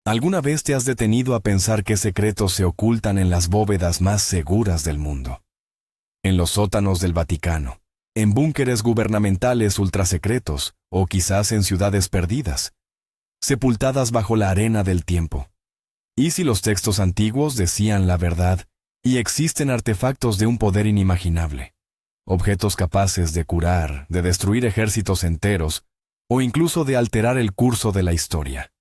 ¿Alguna vez te has detenido a pensar qué secretos se ocultan en las bóvedas más seguras del mundo? En los sótanos del Vaticano, en búnkeres gubernamentales ultrasecretos, o quizás en ciudades perdidas, sepultadas bajo la arena del tiempo. ¿Y si los textos antiguos decían la verdad y existen artefactos de un poder inimaginable? Objetos capaces de curar, de destruir ejércitos enteros, o incluso de alterar el curso de la historia.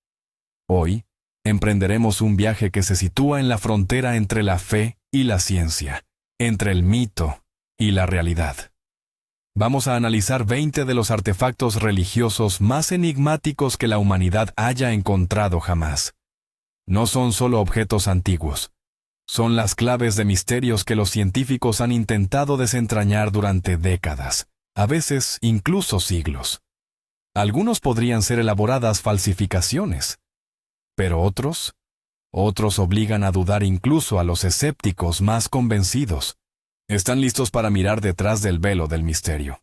Hoy, emprenderemos un viaje que se sitúa en la frontera entre la fe y la ciencia, entre el mito y la realidad. Vamos a analizar 20 de los artefactos religiosos más enigmáticos que la humanidad haya encontrado jamás. No son solo objetos antiguos. Son las claves de misterios que los científicos han intentado desentrañar durante décadas, a veces incluso siglos. Algunos podrían ser elaboradas falsificaciones, pero otros obligan a dudar incluso a los escépticos más convencidos. ¿Están listos para mirar detrás del velo del misterio?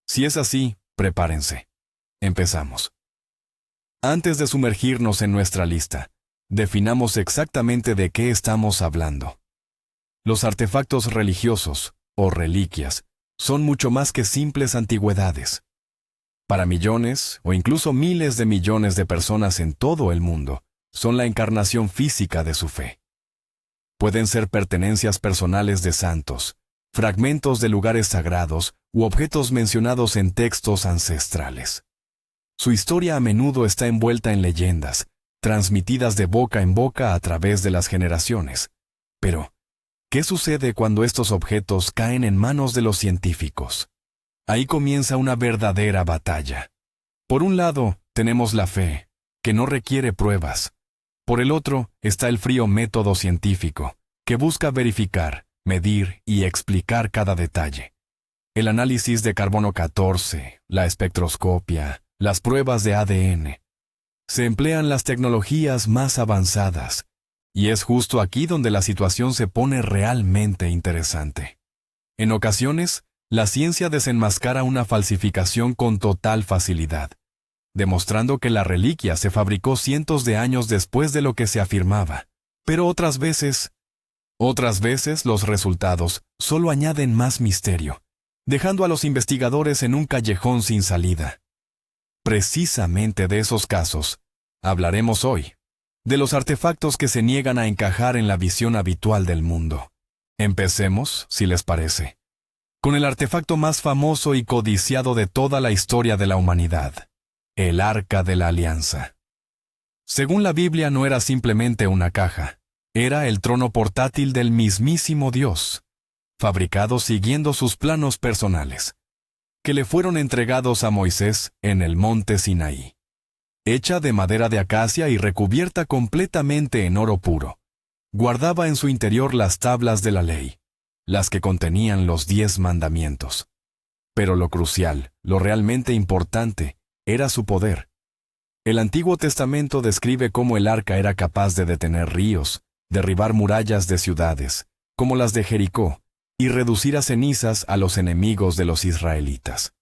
Si es así, prepárense. Empezamos. Antes de sumergirnos en nuestra lista, definamos exactamente de qué estamos hablando. Los artefactos religiosos, o reliquias, son mucho más que simples antigüedades. Para millones, o incluso miles de millones de personas en todo el mundo, son la encarnación física de su fe. Pueden ser pertenencias personales de santos, fragmentos de lugares sagrados u objetos mencionados en textos ancestrales. Su historia a menudo está envuelta en leyendas, transmitidas de boca en boca a través de las generaciones. Pero, ¿qué sucede cuando estos objetos caen en manos de los científicos? Ahí comienza una verdadera batalla. Por un lado, tenemos la fe, que no requiere pruebas. Por el otro, está el frío método científico, que busca verificar, medir y explicar cada detalle. El análisis de carbono 14, la espectroscopia, las pruebas de ADN. Se emplean las tecnologías más avanzadas, y es justo aquí donde la situación se pone realmente interesante. En ocasiones, la ciencia desenmascara una falsificación con total facilidad, demostrando que la reliquia se fabricó cientos de años después de lo que se afirmaba. Pero otras veces los resultados solo añaden más misterio, dejando a los investigadores en un callejón sin salida. Precisamente de esos casos hablaremos hoy, de los artefactos que se niegan a encajar en la visión habitual del mundo. Empecemos, si les parece, con el artefacto más famoso y codiciado de toda la historia de la humanidad: el Arca de la Alianza. Según la Biblia, no era simplemente una caja, era el trono portátil del mismísimo Dios, fabricado siguiendo sus planos personales, que le fueron entregados a Moisés en el monte Sinaí. Hecha de madera de acacia y recubierta completamente en oro puro, guardaba en su interior las tablas de la ley, las que contenían los 10 mandamientos. Pero lo crucial, lo realmente importante, era su poder. El Antiguo Testamento describe cómo el arca era capaz de detener ríos, derribar murallas de ciudades, como las de Jericó, y reducir a cenizas a los enemigos de los israelitas.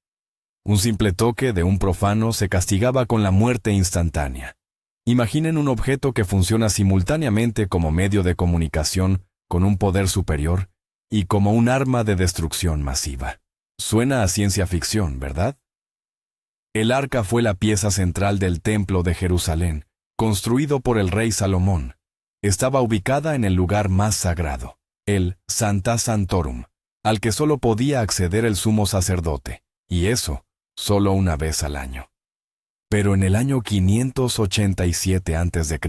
Un simple toque de un profano se castigaba con la muerte instantánea. Imaginen un objeto que funciona simultáneamente como medio de comunicación con un poder superior y como un arma de destrucción masiva. Suena a ciencia ficción, ¿verdad? El arca fue la pieza central del Templo de Jerusalén, construido por el rey Salomón. Estaba ubicada en el lugar más sagrado, el Sancta Sanctorum, al que solo podía acceder el sumo sacerdote, y eso, solo una vez al año. Pero en el año 587 a.C.,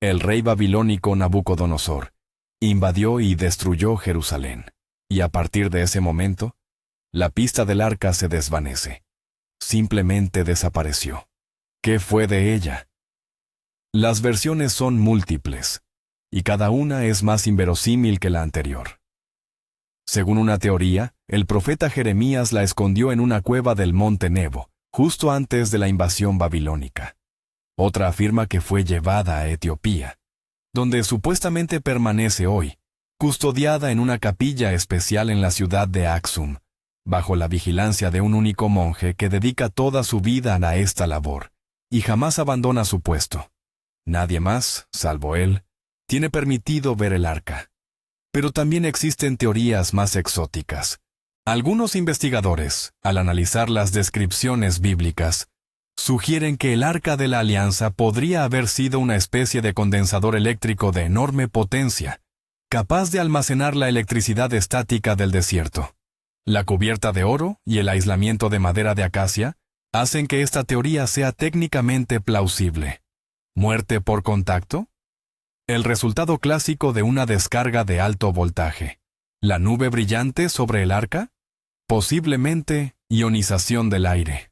el rey babilónico Nabucodonosor invadió y destruyó Jerusalén, y a partir de ese momento, la pista del arca se desvanece. Simplemente desapareció. ¿Qué fue de ella? Las versiones son múltiples, y cada una es más inverosímil que la anterior. Según una teoría, el profeta Jeremías la escondió en una cueva del monte Nebo, justo antes de la invasión babilónica. Otra afirma que fue llevada a Etiopía, donde supuestamente permanece hoy, custodiada en una capilla especial en la ciudad de Aksum, bajo la vigilancia de un único monje que dedica toda su vida a esta labor, y jamás abandona su puesto. Nadie más, salvo él, tiene permitido ver el arca. Pero también existen teorías más exóticas. Algunos investigadores, al analizar las descripciones bíblicas, sugieren que el Arca de la Alianza podría haber sido una especie de condensador eléctrico de enorme potencia, capaz de almacenar la electricidad estática del desierto. La cubierta de oro y el aislamiento de madera de acacia hacen que esta teoría sea técnicamente plausible. ¿Muerte por contacto? El resultado clásico de una descarga de alto voltaje. ¿La nube brillante sobre el arca? Posiblemente ionización del aire.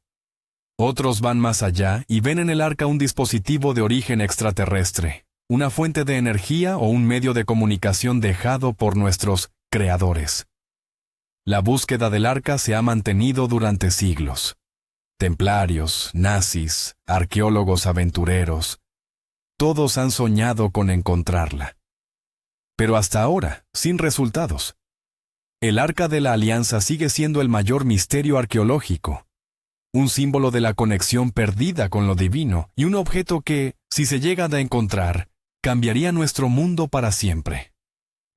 Otros van más allá y ven en el arca un dispositivo de origen extraterrestre, una fuente de energía o un medio de comunicación dejado por nuestros creadores. La búsqueda del arca se ha mantenido durante siglos. Templarios, nazis, arqueólogos aventureros, todos han soñado con encontrarla. Pero hasta ahora, sin resultados. El Arca de la Alianza sigue siendo el mayor misterio arqueológico, un símbolo de la conexión perdida con lo divino y un objeto que, si se llega a encontrar, cambiaría nuestro mundo para siempre.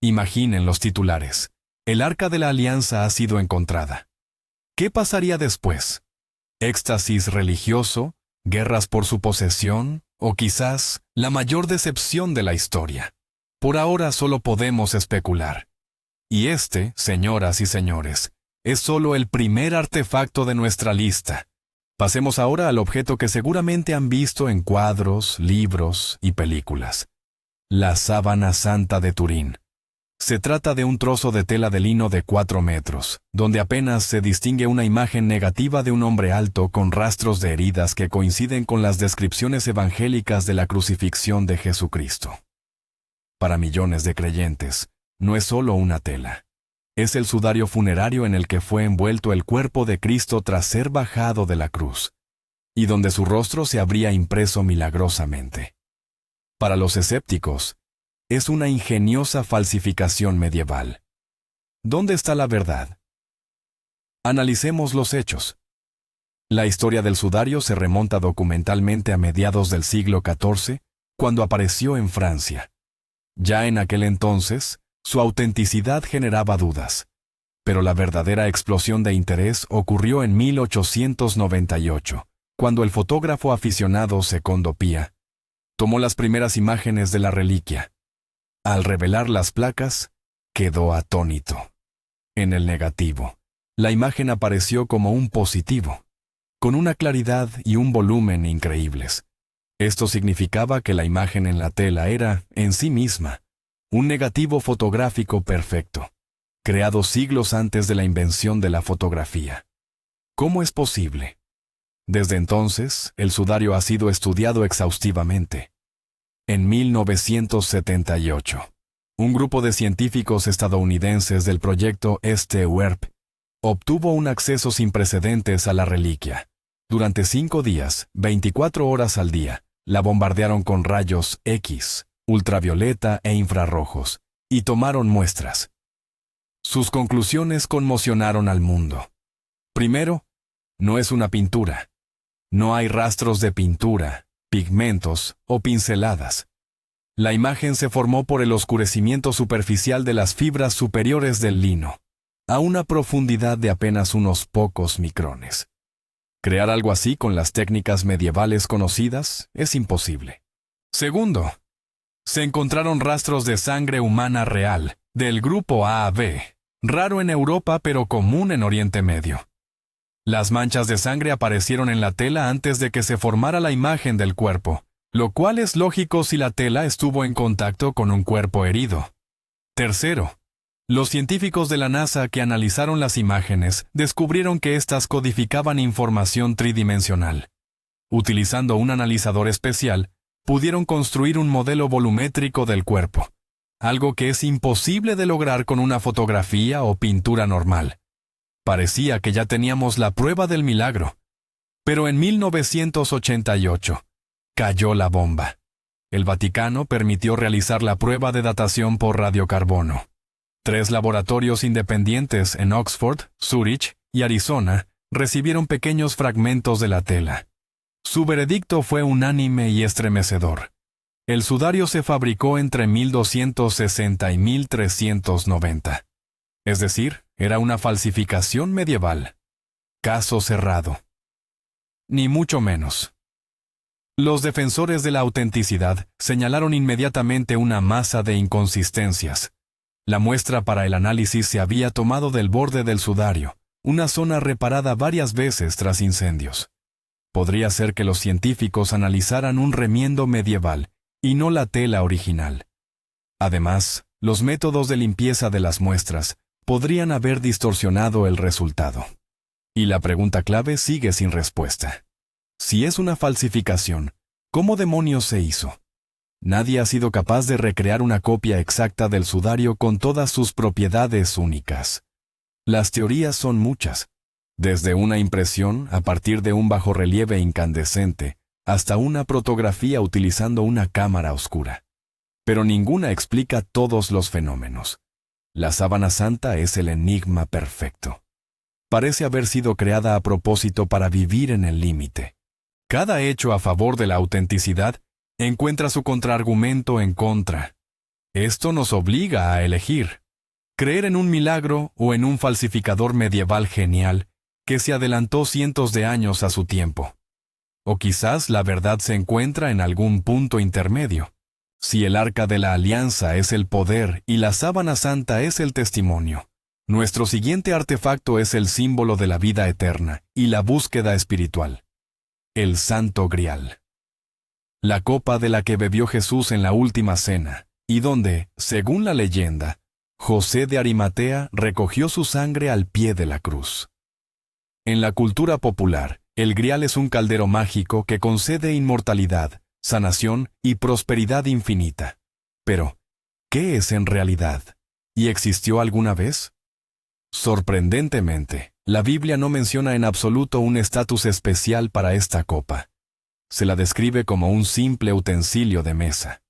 Imaginen los titulares. El Arca de la Alianza ha sido encontrada. ¿Qué pasaría después? ¿Éxtasis religioso? ¿Guerras por su posesión? ¿O quizás la mayor decepción de la historia? Por ahora solo podemos especular. Y este, señoras y señores, es solo el primer artefacto de nuestra lista. Pasemos ahora al objeto que seguramente han visto en cuadros, libros y películas. La sábana santa de Turín. Se trata de un trozo de tela de lino de 4 metros, donde apenas se distingue una imagen negativa de un hombre alto con rastros de heridas que coinciden con las descripciones evangélicas de la crucifixión de Jesucristo. Para millones de creyentes, no es solo una tela. Es el sudario funerario en el que fue envuelto el cuerpo de Cristo tras ser bajado de la cruz, y donde su rostro se habría impreso milagrosamente. Para los escépticos, es una ingeniosa falsificación medieval. ¿Dónde está la verdad? Analicemos los hechos. La historia del sudario se remonta documentalmente a mediados del siglo XIV, cuando apareció en Francia. Ya en aquel entonces, su autenticidad generaba dudas, pero la verdadera explosión de interés ocurrió en 1898, cuando el fotógrafo aficionado Secondo Pia tomó las primeras imágenes de la reliquia. Al revelar las placas, quedó atónito. En el negativo, la imagen apareció como un positivo, con una claridad y un volumen increíbles. Esto significaba que la imagen en la tela era, en sí misma, un negativo fotográfico perfecto, creado siglos antes de la invención de la fotografía. ¿Cómo es posible? Desde entonces, el sudario ha sido estudiado exhaustivamente. En 1978, un grupo de científicos estadounidenses del proyecto STWERP obtuvo un acceso sin precedentes a la reliquia. Durante 5 días, 24 horas al día, la bombardearon con rayos X, ultravioleta e infrarrojos, y tomaron muestras. Sus conclusiones conmocionaron al mundo. Primero, no es una pintura. No hay rastros de pintura, pigmentos o pinceladas. La imagen se formó por el oscurecimiento superficial de las fibras superiores del lino, a una profundidad de apenas unos pocos micrones. Crear algo así con las técnicas medievales conocidas es imposible. Segundo, se encontraron rastros de sangre humana real, del grupo AB, raro en Europa pero común en Oriente Medio. Las manchas de sangre aparecieron en la tela antes de que se formara la imagen del cuerpo, lo cual es lógico si la tela estuvo en contacto con un cuerpo herido. Tercero, los científicos de la NASA que analizaron las imágenes descubrieron que éstas codificaban información tridimensional. Utilizando un analizador especial, pudieron construir un modelo volumétrico del cuerpo, algo que es imposible de lograr con una fotografía o pintura normal. Parecía que ya teníamos la prueba del milagro. Pero en 1988, cayó la bomba. El Vaticano permitió realizar la prueba de datación por radiocarbono. 3 laboratorios independientes en Oxford, Zúrich y Arizona recibieron pequeños fragmentos de la tela. Su veredicto fue unánime y estremecedor. El sudario se fabricó entre 1260 y 1390. Es decir, era una falsificación medieval. Caso cerrado. Ni mucho menos. Los defensores de la autenticidad señalaron inmediatamente una masa de inconsistencias. La muestra para el análisis se había tomado del borde del sudario, una zona reparada varias veces tras incendios. Podría ser que los científicos analizaran un remiendo medieval y no la tela original. Además, los métodos de limpieza de las muestras podrían haber distorsionado el resultado. Y la pregunta clave sigue sin respuesta. Si es una falsificación, ¿cómo demonios se hizo? Nadie ha sido capaz de recrear una copia exacta del sudario con todas sus propiedades únicas. Las teorías son muchas, desde una impresión a partir de un bajorrelieve incandescente hasta una protografía utilizando una cámara oscura. Pero ninguna explica todos los fenómenos. La sábana santa es el enigma perfecto. Parece haber sido creada a propósito para vivir en el límite. Cada hecho a favor de la autenticidad encuentra su contraargumento en contra. Esto nos obliga a elegir: creer en un milagro o en un falsificador medieval genial que se adelantó cientos de años a su tiempo. O quizás la verdad se encuentra en algún punto intermedio. Si el Arca de la Alianza es el poder y la sábana santa es el testimonio, nuestro siguiente artefacto es el símbolo de la vida eterna y la búsqueda espiritual: el Santo Grial. La copa de la que bebió Jesús en la última cena, y donde, según la leyenda, José de Arimatea recogió su sangre al pie de la cruz. En la cultura popular, el Grial es un caldero mágico que concede inmortalidad, sanación y prosperidad infinita. Pero, ¿qué es en realidad? ¿Y existió alguna vez? Sorprendentemente, la Biblia no menciona en absoluto un estatus especial para esta copa. Se la describe como un simple utensilio de mesa.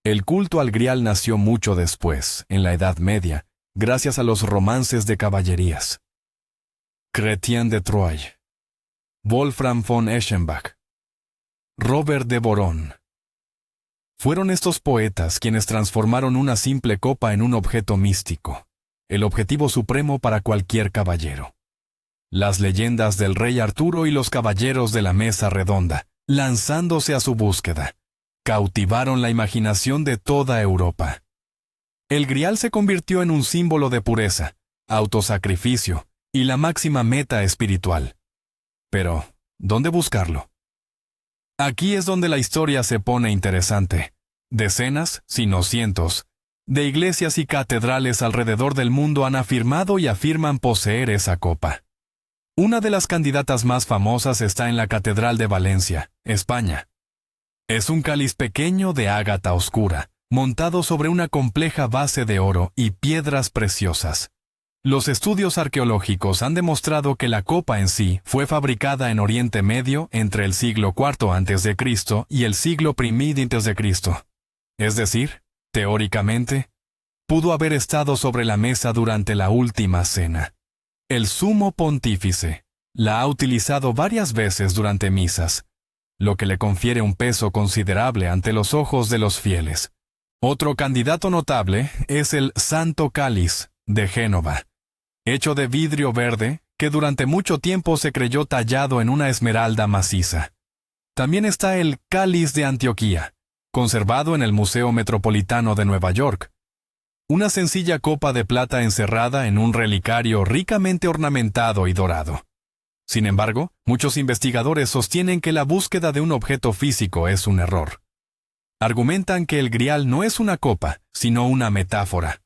El culto al Grial nació mucho después, en la Edad Media, gracias a los romances de caballerías. Chrétien de Troyes, Wolfram von Eschenbach, Robert de Boron. Fueron estos poetas quienes transformaron una simple copa en un objeto místico, el objetivo supremo para cualquier caballero. Las leyendas del rey Arturo y los caballeros de la mesa redonda, lanzándose a su búsqueda, cautivaron la imaginación de toda Europa. El Grial se convirtió en un símbolo de pureza, autosacrificio y la máxima meta espiritual. Pero, ¿dónde buscarlo? Aquí es donde la historia se pone interesante. Decenas, si no cientos, de iglesias y catedrales alrededor del mundo han afirmado y afirman poseer esa copa. Una de las candidatas más famosas está en la Catedral de Valencia, España. Es un cáliz pequeño de ágata oscura, montado sobre una compleja base de oro y piedras preciosas. Los estudios arqueológicos han demostrado que la copa en sí fue fabricada en Oriente Medio entre el siglo IV a.C. y el siglo I a.C. Es decir, teóricamente, pudo haber estado sobre la mesa durante la última cena. El sumo pontífice la ha utilizado varias veces durante misas, lo que le confiere un peso considerable ante los ojos de los fieles. Otro candidato notable es el Santo Cáliz de Génova, hecho de vidrio verde que durante mucho tiempo se creyó tallado en una esmeralda maciza. También está el Cáliz de Antioquía, conservado en el Museo Metropolitano de Nueva York. Una sencilla copa de plata encerrada en un relicario ricamente ornamentado y dorado. Sin embargo, muchos investigadores sostienen que la búsqueda de un objeto físico es un error. Argumentan que el Grial no es una copa, sino una metáfora.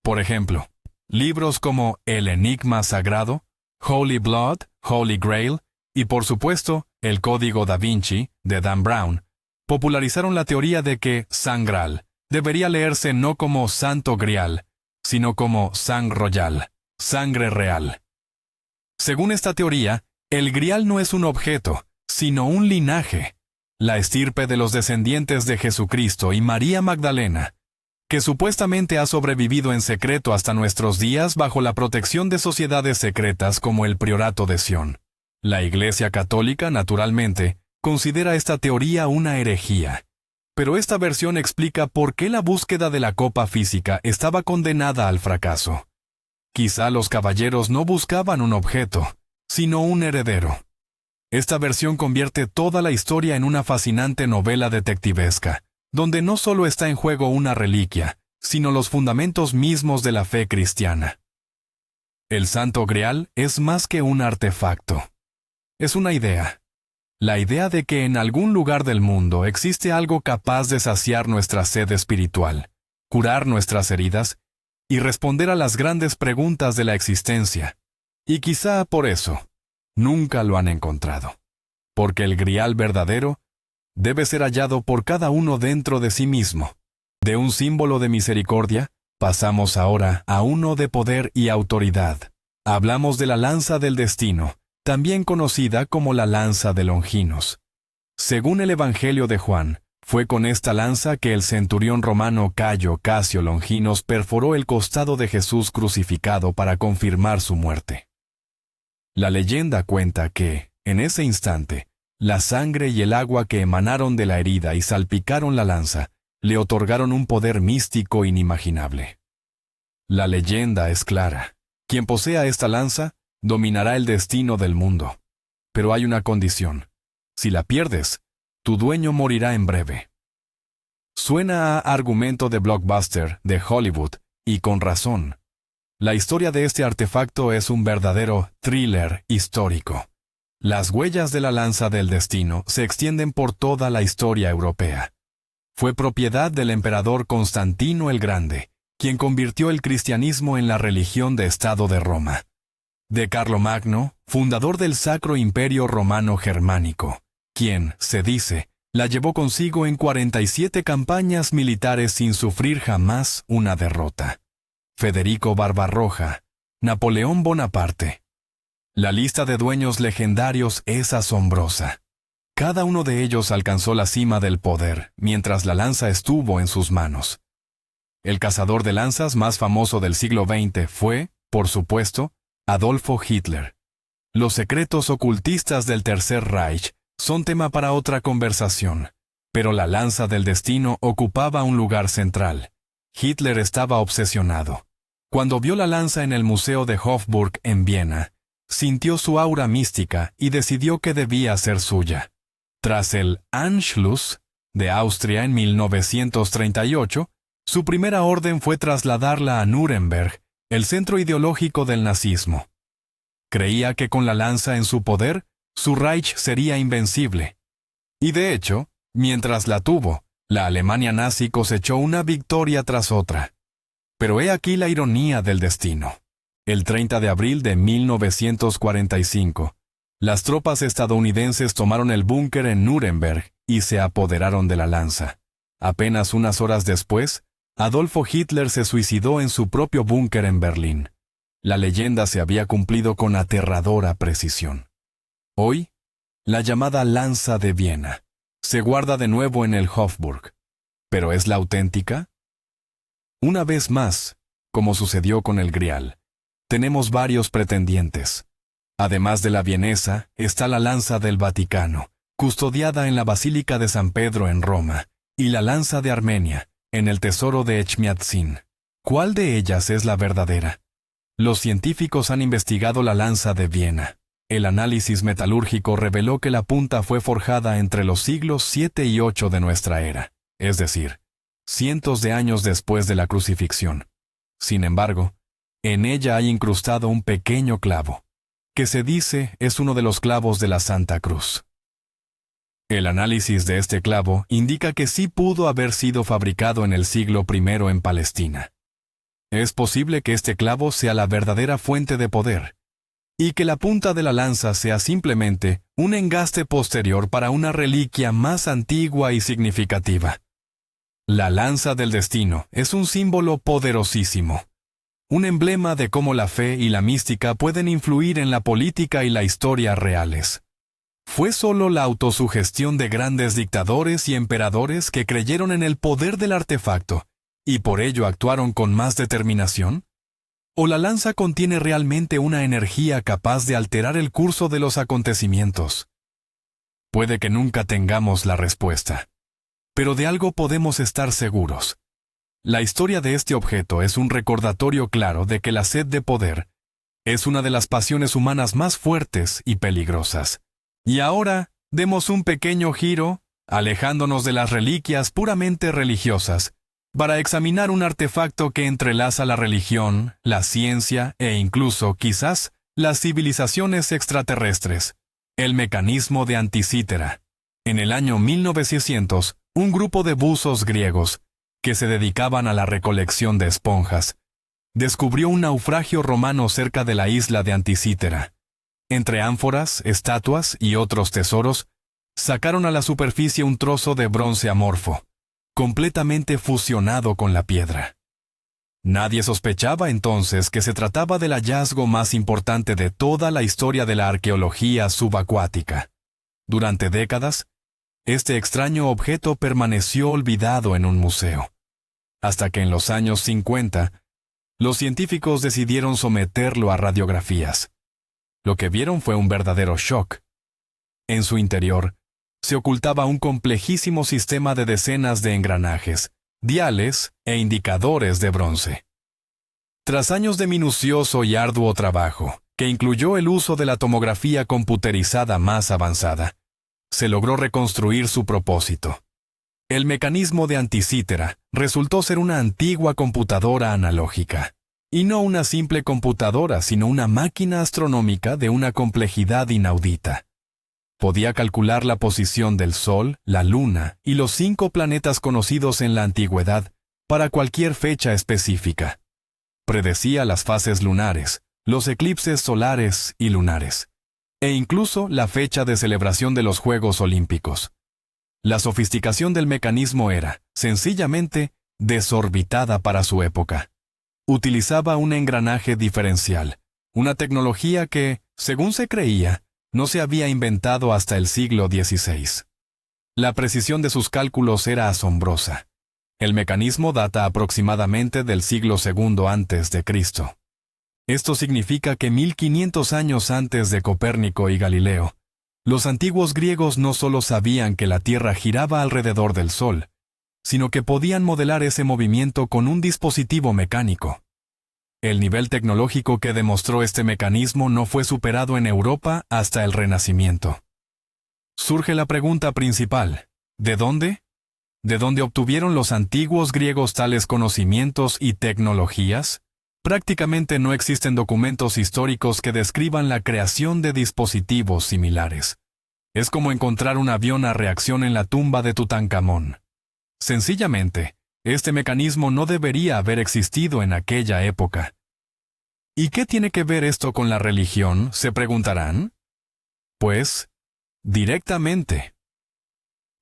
Por ejemplo, libros como El Enigma Sagrado, Holy Blood, Holy Grail y, por supuesto, El Código da Vinci, de Dan Brown, popularizaron la teoría de que San Graal debería leerse no como Santo Grial, sino como Sang Royal, sangre real. Según esta teoría, el Grial no es un objeto, sino un linaje, la estirpe de los descendientes de Jesucristo y María Magdalena, que supuestamente ha sobrevivido en secreto hasta nuestros días bajo la protección de sociedades secretas como el Priorato de Sion. La Iglesia Católica, naturalmente, considera esta teoría una herejía. Pero esta versión explica por qué la búsqueda de la copa física estaba condenada al fracaso. Quizá los caballeros no buscaban un objeto, sino un heredero. Esta versión convierte toda la historia en una fascinante novela detectivesca, donde no solo está en juego una reliquia, sino los fundamentos mismos de la fe cristiana. El Santo Grial es más que un artefacto. Es una idea. La idea de que en algún lugar del mundo existe algo capaz de saciar nuestra sed espiritual, curar nuestras heridas y responder a las grandes preguntas de la existencia. Y quizá por eso, nunca lo han encontrado. Porque el Grial verdadero debe ser hallado por cada uno dentro de sí mismo. De un símbolo de misericordia, pasamos ahora a uno de poder y autoridad. Hablamos de la lanza del destino, también conocida como la lanza de Longinos. Según el Evangelio de Juan, fue con esta lanza que el centurión romano Cayo Casio Longinos perforó el costado de Jesús crucificado para confirmar su muerte. La leyenda cuenta que, en ese instante, la sangre y el agua que emanaron de la herida y salpicaron la lanza, le otorgaron un poder místico inimaginable. La leyenda es clara. Quien posea esta lanza, dominará el destino del mundo. Pero hay una condición. Si la pierdes, tu dueño morirá en breve. Suena a argumento de blockbuster de Hollywood, y con razón. La historia de este artefacto es un verdadero thriller histórico. Las huellas de la lanza del destino se extienden por toda la historia europea. Fue propiedad del emperador Constantino el Grande, quien convirtió el cristianismo en la religión de Estado de Roma. De Carlomagno, fundador del Sacro Imperio Romano Germánico, quien, se dice, la llevó consigo en 47 campañas militares sin sufrir jamás una derrota. Federico Barbarroja, Napoleón Bonaparte. La lista de dueños legendarios es asombrosa. Cada uno de ellos alcanzó la cima del poder mientras la lanza estuvo en sus manos. El cazador de lanzas más famoso del siglo XX fue, por supuesto, Adolfo Hitler. Los secretos ocultistas del Tercer Reich son tema para otra conversación, pero la lanza del destino ocupaba un lugar central. Hitler estaba obsesionado. Cuando vio la lanza en el Museo de Hofburg en Viena, sintió su aura mística y decidió que debía ser suya. Tras el Anschluss de Austria en 1938, su primera orden fue trasladarla a Nuremberg, el centro ideológico del nazismo. Creía que con la lanza en su poder, su Reich sería invencible. Y de hecho, mientras la tuvo, la Alemania nazi cosechó una victoria tras otra. Pero he aquí la ironía del destino. El 30 de abril de 1945, las tropas estadounidenses tomaron el búnker en Nuremberg y se apoderaron de la lanza. Apenas unas horas después, Adolfo Hitler se suicidó en su propio búnker en Berlín. La leyenda se había cumplido con aterradora precisión. Hoy, la llamada lanza de Viena se guarda de nuevo en el Hofburg. ¿Pero es la auténtica? Una vez más, como sucedió con el Grial, tenemos varios pretendientes. Además de la vienesa, está la lanza del Vaticano, custodiada en la Basílica de San Pedro en Roma, y la lanza de Armenia, en el tesoro de Echmiadzin. ¿Cuál de ellas es la verdadera? Los científicos han investigado la lanza de Viena. El análisis metalúrgico reveló que la punta fue forjada entre los siglos 7 y 8 de nuestra era, es decir, cientos de años después de la crucifixión. Sin embargo, en ella hay incrustado un pequeño clavo, que se dice es uno de los clavos de la Santa Cruz. El análisis de este clavo indica que sí pudo haber sido fabricado en el siglo I en Palestina. Es posible que este clavo sea la verdadera fuente de poder, y que la punta de la lanza sea simplemente un engaste posterior para una reliquia más antigua y significativa. La lanza del destino es un símbolo poderosísimo, un emblema de cómo la fe y la mística pueden influir en la política y la historia reales. ¿Fue solo la autosugestión de grandes dictadores y emperadores que creyeron en el poder del artefacto y por ello actuaron con más determinación? ¿O la lanza contiene realmente una energía capaz de alterar el curso de los acontecimientos? Puede que nunca tengamos la respuesta. Pero de algo podemos estar seguros. La historia de este objeto es un recordatorio claro de que la sed de poder es una de las pasiones humanas más fuertes y peligrosas. Y ahora, demos un pequeño giro, alejándonos de las reliquias puramente religiosas, para examinar un artefacto que entrelaza la religión, la ciencia e incluso, quizás, las civilizaciones extraterrestres. El mecanismo de Anticítera. En el año 1900, un grupo de buzos griegos, que se dedicaban a la recolección de esponjas, descubrió un naufragio romano cerca de la isla de Anticítera. Entre ánforas, estatuas y otros tesoros, sacaron a la superficie un trozo de bronce amorfo, completamente fusionado con la piedra. Nadie sospechaba entonces que se trataba del hallazgo más importante de toda la historia de la arqueología subacuática. Durante décadas, este extraño objeto permaneció olvidado en un museo, hasta que en los años 50, los científicos decidieron someterlo a radiografías. Lo que vieron fue un verdadero shock. En su interior, se ocultaba un complejísimo sistema de decenas de engranajes, diales e indicadores de bronce. Tras años de minucioso y arduo trabajo, que incluyó el uso de la tomografía computerizada más avanzada, se logró reconstruir su propósito. El mecanismo de Anticítera resultó ser una antigua computadora analógica, y no una simple computadora, sino una máquina astronómica de una complejidad inaudita. Podía calcular la posición del Sol, la Luna y los 5 planetas conocidos en la antigüedad para cualquier fecha específica. Predecía las fases lunares, los eclipses solares y lunares, e incluso la fecha de celebración de los Juegos Olímpicos. La sofisticación del mecanismo era, sencillamente, desorbitada para su época. Utilizaba un engranaje diferencial, una tecnología que, según se creía, no se había inventado hasta el siglo XVI. La precisión de sus cálculos era asombrosa. El mecanismo data aproximadamente del siglo II antes de Cristo. Esto significa que 1500 años antes de Copérnico y Galileo, los antiguos griegos no solo sabían que la Tierra giraba alrededor del Sol, sino que podían modelar ese movimiento con un dispositivo mecánico. El nivel tecnológico que demostró este mecanismo no fue superado en Europa hasta el Renacimiento. Surge la pregunta principal: ¿de dónde? ¿De dónde obtuvieron los antiguos griegos tales conocimientos y tecnologías? Prácticamente no existen documentos históricos que describan la creación de dispositivos similares. Es como encontrar un avión a reacción en la tumba de Tutankamón. Sencillamente, este mecanismo no debería haber existido en aquella época. ¿Y qué tiene que ver esto con la religión?, se preguntarán. Pues, directamente.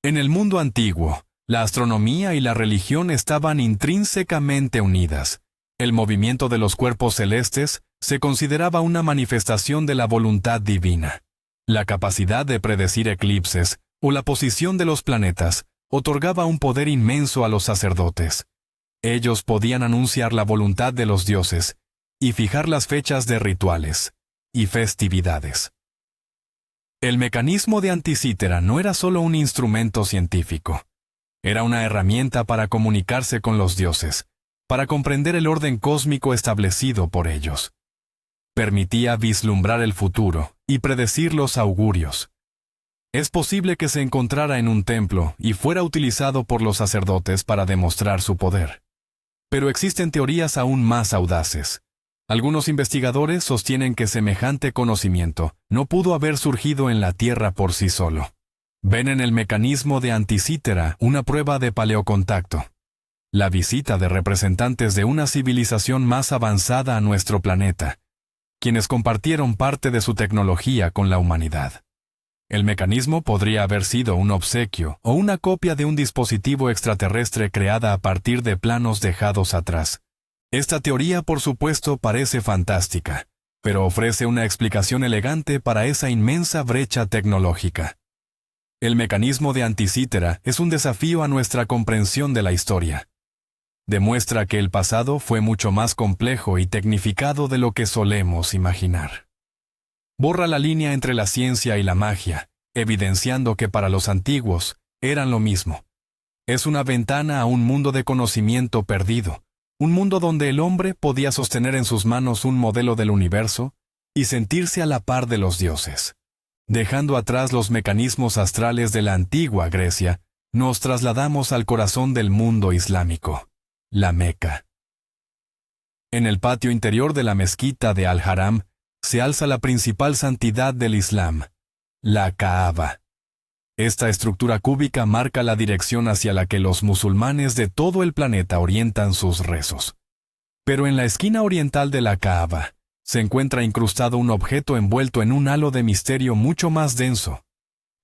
En el mundo antiguo, la astronomía y la religión estaban intrínsecamente unidas. El movimiento de los cuerpos celestes se consideraba una manifestación de la voluntad divina. La capacidad de predecir eclipses o la posición de los planetas otorgaba un poder inmenso a los sacerdotes. Ellos podían anunciar la voluntad de los dioses y fijar las fechas de rituales y festividades. El mecanismo de Anticítera no era solo un instrumento científico. Era una herramienta para comunicarse con los dioses, para comprender el orden cósmico establecido por ellos. Permitía vislumbrar el futuro y predecir los augurios. Es posible que se encontrara en un templo y fuera utilizado por los sacerdotes para demostrar su poder. Pero existen teorías aún más audaces. Algunos investigadores sostienen que semejante conocimiento no pudo haber surgido en la Tierra por sí solo. Ven en el mecanismo de Anticítera una prueba de paleocontacto. La visita de representantes de una civilización más avanzada a nuestro planeta, quienes compartieron parte de su tecnología con la humanidad. El mecanismo podría haber sido un obsequio o una copia de un dispositivo extraterrestre creada a partir de planos dejados atrás. Esta teoría, por supuesto, parece fantástica, pero ofrece una explicación elegante para esa inmensa brecha tecnológica. El mecanismo de Anticítera es un desafío a nuestra comprensión de la historia. Demuestra que el pasado fue mucho más complejo y tecnificado de lo que solemos imaginar. Borra la línea entre la ciencia y la magia, evidenciando que para los antiguos eran lo mismo. Es una ventana a un mundo de conocimiento perdido, un mundo donde el hombre podía sostener en sus manos un modelo del universo y sentirse a la par de los dioses. Dejando atrás los mecanismos astrales de la antigua Grecia, nos trasladamos al corazón del mundo islámico, la Meca. En el patio interior de la mezquita de Al-Haram se alza la principal santidad del Islam, la Kaaba. Esta estructura cúbica marca la dirección hacia la que los musulmanes de todo el planeta orientan sus rezos. Pero en la esquina oriental de la Kaaba se encuentra incrustado un objeto envuelto en un halo de misterio mucho más denso,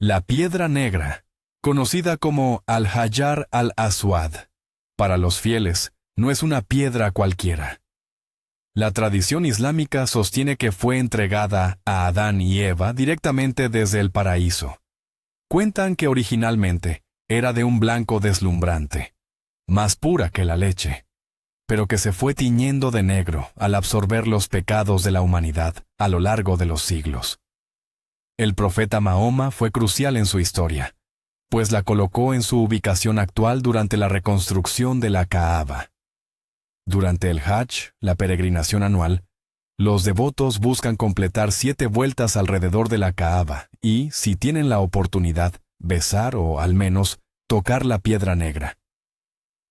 la piedra negra, conocida como Al-Hajar al-Aswad. Para los fieles, no es una piedra cualquiera. La tradición islámica sostiene que fue entregada a Adán y Eva directamente desde el paraíso. Cuentan que originalmente era de un blanco deslumbrante, más pura que la leche, pero que se fue tiñendo de negro al absorber los pecados de la humanidad a lo largo de los siglos. El profeta Mahoma fue crucial en su historia, pues la colocó en su ubicación actual durante la reconstrucción de la Kaaba. Durante el Hajj, la peregrinación anual, los devotos buscan completar 7 vueltas alrededor de la Kaaba y, si tienen la oportunidad, besar o, al menos, tocar la piedra negra.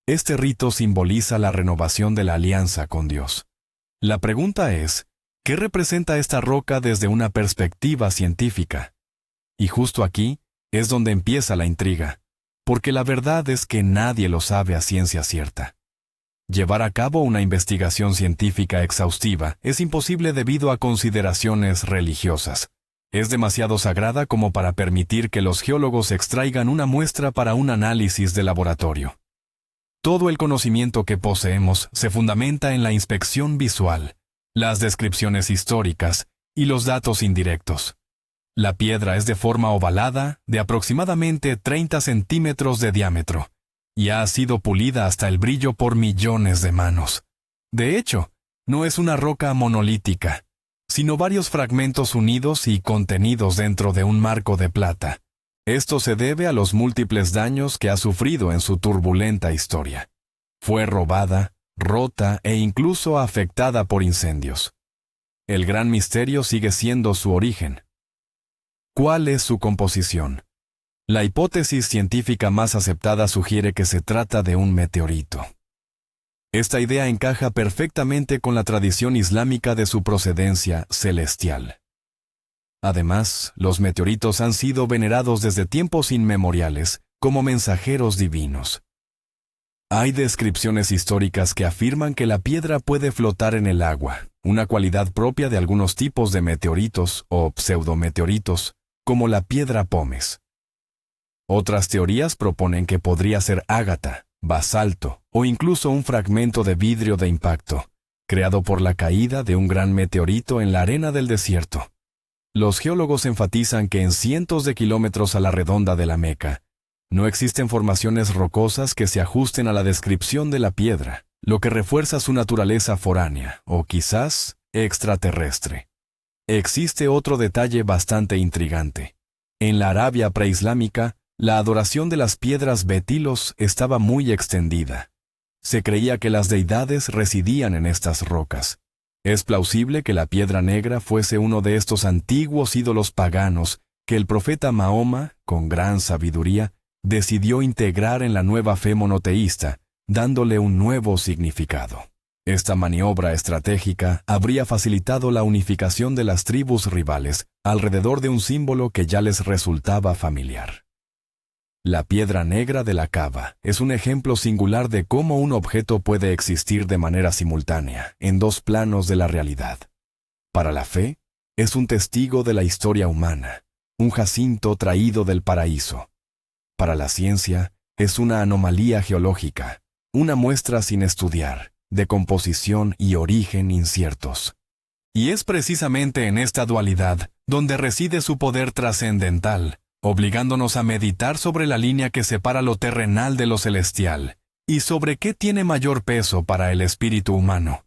Este rito simboliza la renovación de la alianza con Dios. La pregunta es, ¿qué representa esta roca desde una perspectiva científica? Y justo aquí es donde empieza la intriga, porque la verdad es que nadie lo sabe a ciencia cierta. Llevar a cabo una investigación científica exhaustiva es imposible debido a consideraciones religiosas. Es demasiado sagrada como para permitir que los geólogos extraigan una muestra para un análisis de laboratorio. Todo el conocimiento que poseemos se fundamenta en la inspección visual, las descripciones históricas y los datos indirectos. La piedra es de forma ovalada, de aproximadamente 30 centímetros de diámetro, y ha sido pulida hasta el brillo por millones de manos. De hecho, no es una roca monolítica, sino varios fragmentos unidos y contenidos dentro de un marco de plata. Esto se debe a los múltiples daños que ha sufrido en su turbulenta historia. Fue robada, rota e incluso afectada por incendios. El gran misterio sigue siendo su origen. ¿Cuál es su composición? La hipótesis científica más aceptada sugiere que se trata de un meteorito. Esta idea encaja perfectamente con la tradición islámica de su procedencia celestial. Además, los meteoritos han sido venerados desde tiempos inmemoriales como mensajeros divinos. Hay descripciones históricas que afirman que la piedra puede flotar en el agua, una cualidad propia de algunos tipos de meteoritos o pseudometeoritos, como la piedra pómez. Otras teorías proponen que podría ser ágata, basalto o incluso un fragmento de vidrio de impacto, creado por la caída de un gran meteorito en la arena del desierto. Los geólogos enfatizan que en cientos de kilómetros a la redonda de la Meca, no existen formaciones rocosas que se ajusten a la descripción de la piedra, lo que refuerza su naturaleza foránea o quizás extraterrestre. Existe otro detalle bastante intrigante. En la Arabia preislámica, la adoración de las piedras betilos estaba muy extendida. Se creía que las deidades residían en estas rocas. Es plausible que la piedra negra fuese uno de estos antiguos ídolos paganos que el profeta Mahoma, con gran sabiduría, decidió integrar en la nueva fe monoteísta, dándole un nuevo significado. Esta maniobra estratégica habría facilitado la unificación de las tribus rivales alrededor de un símbolo que ya les resultaba familiar. La piedra negra de la Kaaba es un ejemplo singular de cómo un objeto puede existir de manera simultánea en dos planos de la realidad. Para la fe, es un testigo de la historia humana, un jacinto traído del paraíso. Para la ciencia, es una anomalía geológica, una muestra sin estudiar, de composición y origen inciertos. Y es precisamente en esta dualidad donde reside su poder trascendental, obligándonos a meditar sobre la línea que separa lo terrenal de lo celestial, y sobre qué tiene mayor peso para el espíritu humano.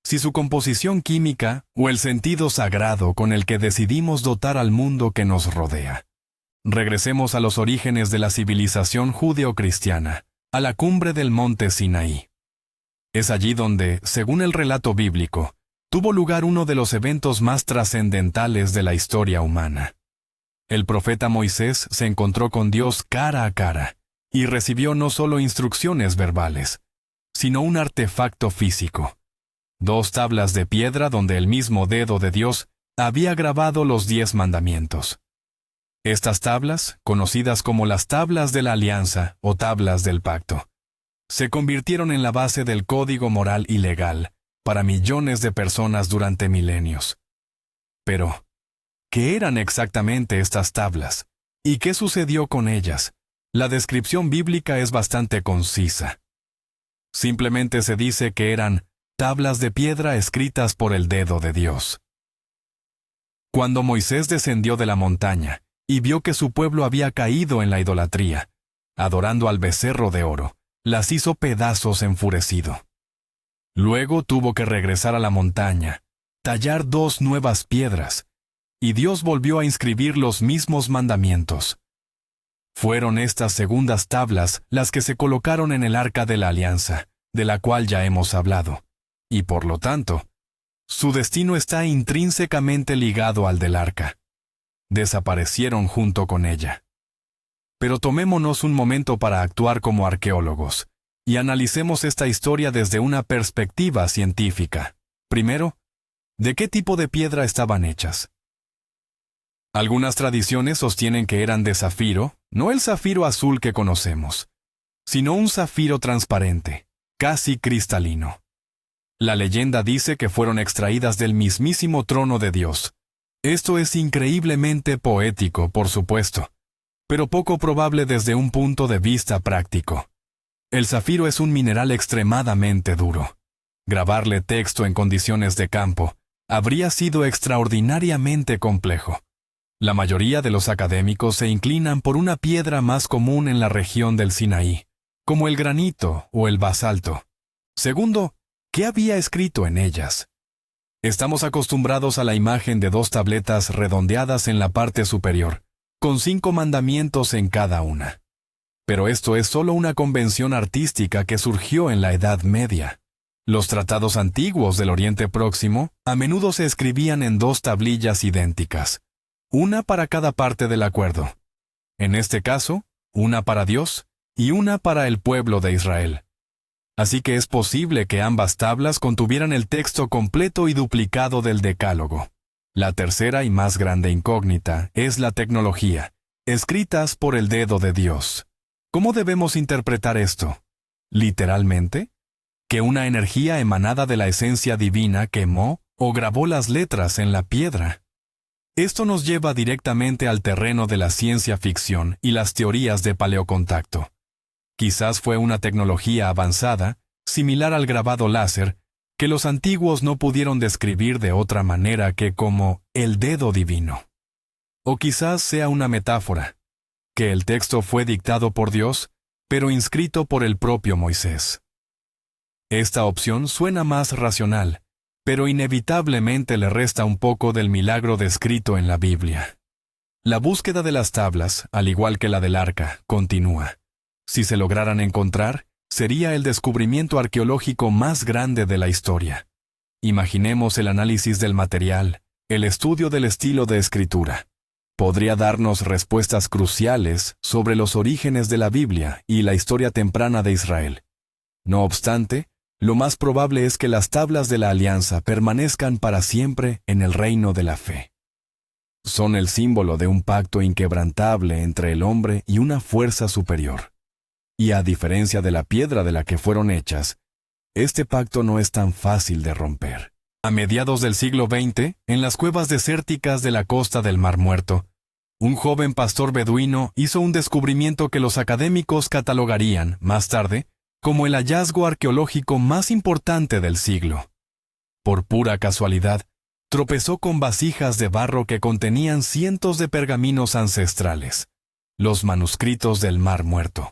Si su composición química o el sentido sagrado con el que decidimos dotar al mundo que nos rodea. Regresemos a los orígenes de la civilización judeocristiana, a la cumbre del monte Sinaí. Es allí donde, según el relato bíblico, tuvo lugar uno de los eventos más trascendentales de la historia humana. El profeta Moisés se encontró con Dios cara a cara y recibió no solo instrucciones verbales, sino un artefacto físico: 2 tablas de piedra donde el mismo dedo de Dios había grabado los 10 mandamientos. Estas tablas, conocidas como las tablas de la alianza o tablas del pacto, se convirtieron en la base del código moral y legal para millones de personas durante milenios. Pero, ¿qué eran exactamente estas tablas? ¿Y qué sucedió con ellas? La descripción bíblica es bastante concisa. Simplemente se dice que eran tablas de piedra escritas por el dedo de Dios. Cuando Moisés descendió de la montaña y vio que su pueblo había caído en la idolatría, adorando al becerro de oro, las hizo pedazos enfurecido. Luego tuvo que regresar a la montaña, tallar 2 nuevas piedras, y Dios volvió a inscribir los mismos mandamientos. Fueron estas segundas tablas las que se colocaron en el arca de la alianza, de la cual ya hemos hablado, y por lo tanto, su destino está intrínsecamente ligado al del arca. Desaparecieron junto con ella. Pero tomémonos un momento para actuar como arqueólogos, y analicemos esta historia desde una perspectiva científica. Primero, ¿de qué tipo de piedra estaban hechas? Algunas tradiciones sostienen que eran de zafiro, no el zafiro azul que conocemos, sino un zafiro transparente, casi cristalino. La leyenda dice que fueron extraídas del mismísimo trono de Dios. Esto es increíblemente poético, por supuesto, pero poco probable desde un punto de vista práctico. El zafiro es un mineral extremadamente duro. Grabarle texto en condiciones de campo habría sido extraordinariamente complejo. La mayoría de los académicos se inclinan por una piedra más común en la región del Sinaí, como el granito o el basalto. Segundo, ¿qué había escrito en ellas? Estamos acostumbrados a la imagen de 2 tabletas redondeadas en la parte superior, con 5 mandamientos en cada una. Pero esto es solo una convención artística que surgió en la Edad Media. Los tratados antiguos del Oriente Próximo a menudo se escribían en 2 tablillas idénticas, una para cada parte del acuerdo. En este caso, una para Dios y una para el pueblo de Israel. Así que es posible que ambas tablas contuvieran el texto completo y duplicado del Decálogo. La tercera y más grande incógnita es la tecnología, escritas por el dedo de Dios. ¿Cómo debemos interpretar esto? ¿Literalmente? ¿Que una energía emanada de la esencia divina quemó o grabó las letras en la piedra? Esto nos lleva directamente al terreno de la ciencia ficción y las teorías de paleocontacto. Quizás fue una tecnología avanzada, similar al grabado láser, que los antiguos no pudieron describir de otra manera que como el dedo divino. O quizás sea una metáfora, que el texto fue dictado por Dios, pero inscrito por el propio Moisés. Esta opción suena más racional, pero inevitablemente le resta un poco del milagro descrito en la Biblia. La búsqueda de las tablas, al igual que la del arca, continúa. Si se lograran encontrar, sería el descubrimiento arqueológico más grande de la historia. Imaginemos el análisis del material, el estudio del estilo de escritura. Podría darnos respuestas cruciales sobre los orígenes de la Biblia y la historia temprana de Israel. No obstante, lo más probable es que las tablas de la alianza permanezcan para siempre en el reino de la fe. Son el símbolo de un pacto inquebrantable entre el hombre y una fuerza superior. Y a diferencia de la piedra de la que fueron hechas, este pacto no es tan fácil de romper. A mediados del siglo XX, en las cuevas desérticas de la costa del Mar Muerto, un joven pastor beduino hizo un descubrimiento que los académicos catalogarían, más tarde, como el hallazgo arqueológico más importante del siglo. Por pura casualidad, tropezó con vasijas de barro que contenían cientos de pergaminos ancestrales, los manuscritos del Mar Muerto.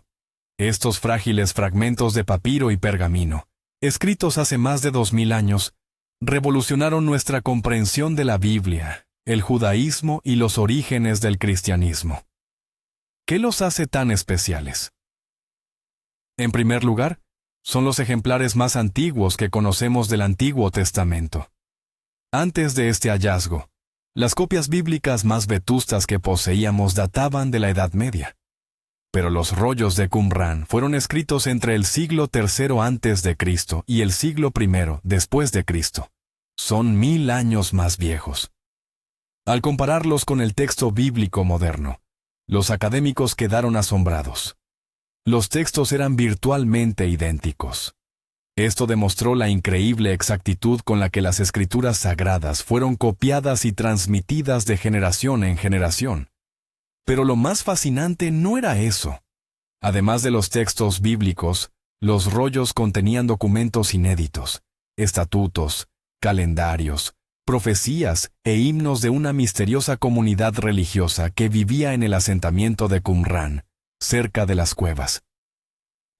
Estos frágiles fragmentos de papiro y pergamino, escritos hace más de 2000 años, revolucionaron nuestra comprensión de la Biblia, el judaísmo y los orígenes del cristianismo. ¿Qué los hace tan especiales? En primer lugar, son los ejemplares más antiguos que conocemos del Antiguo Testamento. Antes de este hallazgo, las copias bíblicas más vetustas que poseíamos databan de la Edad Media. Pero los rollos de Qumrán fueron escritos entre el siglo III antes de Cristo y el siglo I después de Cristo. Son 1000 años más viejos. Al compararlos con el texto bíblico moderno, los académicos quedaron asombrados. Los textos eran virtualmente idénticos. Esto demostró la increíble exactitud con la que las escrituras sagradas fueron copiadas y transmitidas de generación en generación. Pero lo más fascinante no era eso. Además de los textos bíblicos, los rollos contenían documentos inéditos, estatutos, calendarios, profecías e himnos de una misteriosa comunidad religiosa que vivía en el asentamiento de Qumrán, cerca de las cuevas.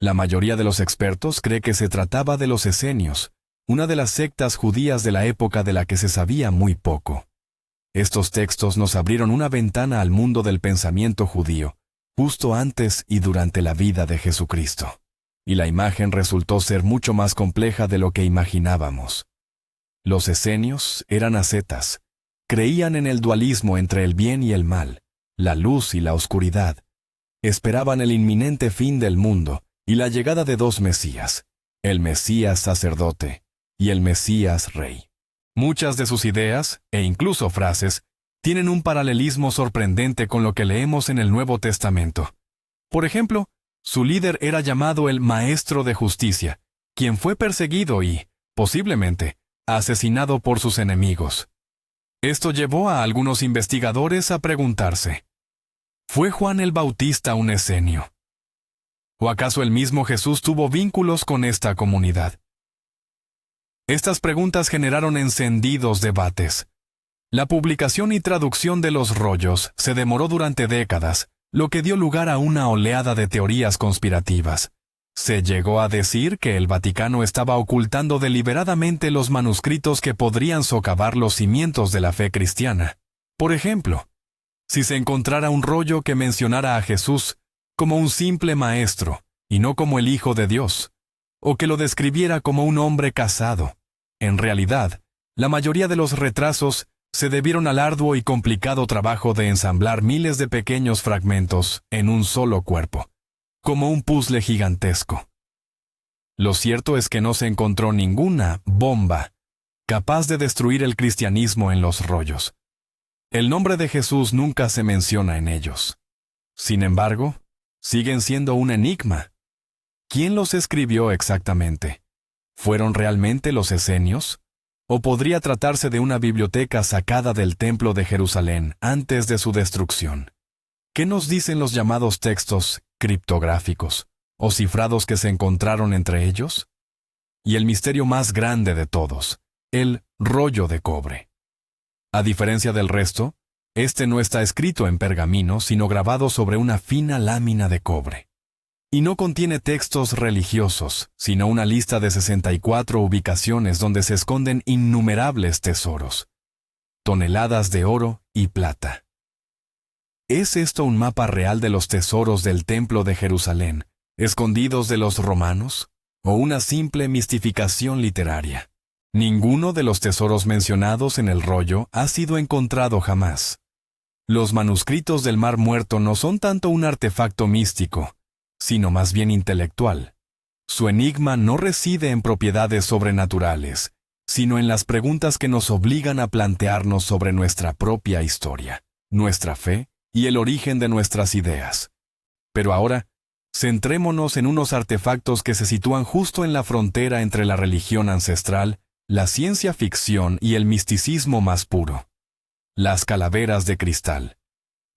La mayoría de los expertos cree que se trataba de los esenios, una de las sectas judías de la época de la que se sabía muy poco. Estos textos nos abrieron una ventana al mundo del pensamiento judío, justo antes y durante la vida de Jesucristo. Y la imagen resultó ser mucho más compleja de lo que imaginábamos. Los esenios eran ascetas. Creían en el dualismo entre el bien y el mal, la luz y la oscuridad. Esperaban el inminente fin del mundo y la llegada de dos Mesías, el Mesías sacerdote y el Mesías rey. Muchas de sus ideas, e incluso frases, tienen un paralelismo sorprendente con lo que leemos en el Nuevo Testamento. Por ejemplo, su líder era llamado el Maestro de Justicia, quien fue perseguido y, posiblemente, asesinado por sus enemigos. Esto llevó a algunos investigadores a preguntarse, ¿fue Juan el Bautista un esenio? ¿O acaso el mismo Jesús tuvo vínculos con esta comunidad? Estas preguntas generaron encendidos debates. La publicación y traducción de los rollos se demoró durante décadas, lo que dio lugar a una oleada de teorías conspirativas. Se llegó a decir que el Vaticano estaba ocultando deliberadamente los manuscritos que podrían socavar los cimientos de la fe cristiana. Por ejemplo, si se encontrara un rollo que mencionara a Jesús como un simple maestro y no como el Hijo de Dios, o que lo describiera como un hombre casado. En realidad, la mayoría de los retrasos se debieron al arduo y complicado trabajo de ensamblar miles de pequeños fragmentos en un solo cuerpo, como un puzzle gigantesco. Lo cierto es que no se encontró ninguna bomba capaz de destruir el cristianismo en los rollos. El nombre de Jesús nunca se menciona en ellos. Sin embargo, siguen siendo un enigma. ¿Quién los escribió exactamente? ¿Fueron realmente los esenios? ¿O podría tratarse de una biblioteca sacada del Templo de Jerusalén antes de su destrucción? ¿Qué nos dicen los llamados textos criptográficos o cifrados que se encontraron entre ellos? Y el misterio más grande de todos, el rollo de cobre. A diferencia del resto, este no está escrito en pergamino, sino grabado sobre una fina lámina de cobre. Y no contiene textos religiosos, sino una lista de 64 ubicaciones donde se esconden innumerables tesoros, toneladas de oro y plata. ¿Es esto un mapa real de los tesoros del Templo de Jerusalén, escondidos de los romanos, o una simple mistificación literaria? Ninguno de los tesoros mencionados en el rollo ha sido encontrado jamás. Los manuscritos del Mar Muerto no son tanto un artefacto místico, sino más bien intelectual. Su enigma no reside en propiedades sobrenaturales, sino en las preguntas que nos obligan a plantearnos sobre nuestra propia historia, nuestra fe y el origen de nuestras ideas. Pero ahora, centrémonos en unos artefactos que se sitúan justo en la frontera entre la religión ancestral, la ciencia ficción y el misticismo más puro. Las calaveras de cristal.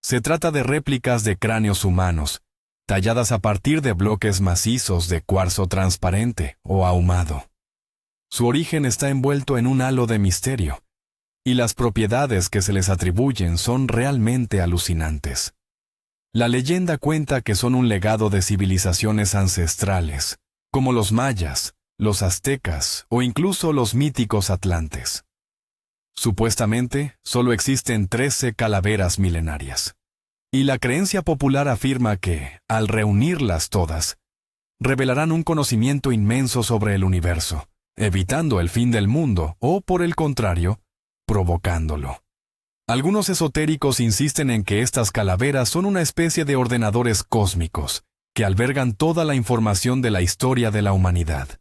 Se trata de réplicas de cráneos humanos, talladas a partir de bloques macizos de cuarzo transparente o ahumado. Su origen está envuelto en un halo de misterio, y las propiedades que se les atribuyen son realmente alucinantes. La leyenda cuenta que son un legado de civilizaciones ancestrales, como los mayas, los aztecas o incluso los míticos atlantes. Supuestamente, solo existen 13 calaveras milenarias. Y la creencia popular afirma que, al reunirlas todas, revelarán un conocimiento inmenso sobre el universo, evitando el fin del mundo o, por el contrario, provocándolo. Algunos esotéricos insisten en que estas calaveras son una especie de ordenadores cósmicos que albergan toda la información de la historia de la humanidad.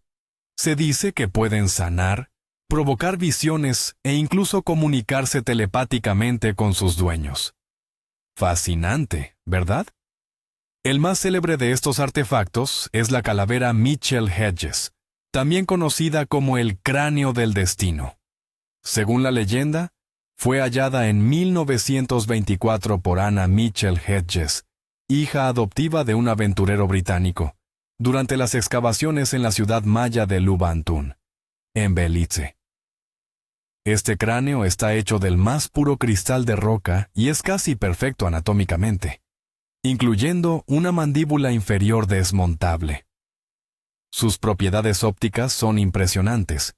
Se dice que pueden sanar, provocar visiones e incluso comunicarse telepáticamente con sus dueños. Fascinante, ¿verdad? El más célebre de estos artefactos es la calavera Mitchell Hedges, también conocida como el cráneo del destino. Según la leyenda, fue hallada en 1924 por Anna Mitchell Hedges, hija adoptiva de un aventurero británico, durante las excavaciones en la ciudad maya de Lubantún, en Belice. Este cráneo está hecho del más puro cristal de roca y es casi perfecto anatómicamente, incluyendo una mandíbula inferior desmontable. Sus propiedades ópticas son impresionantes.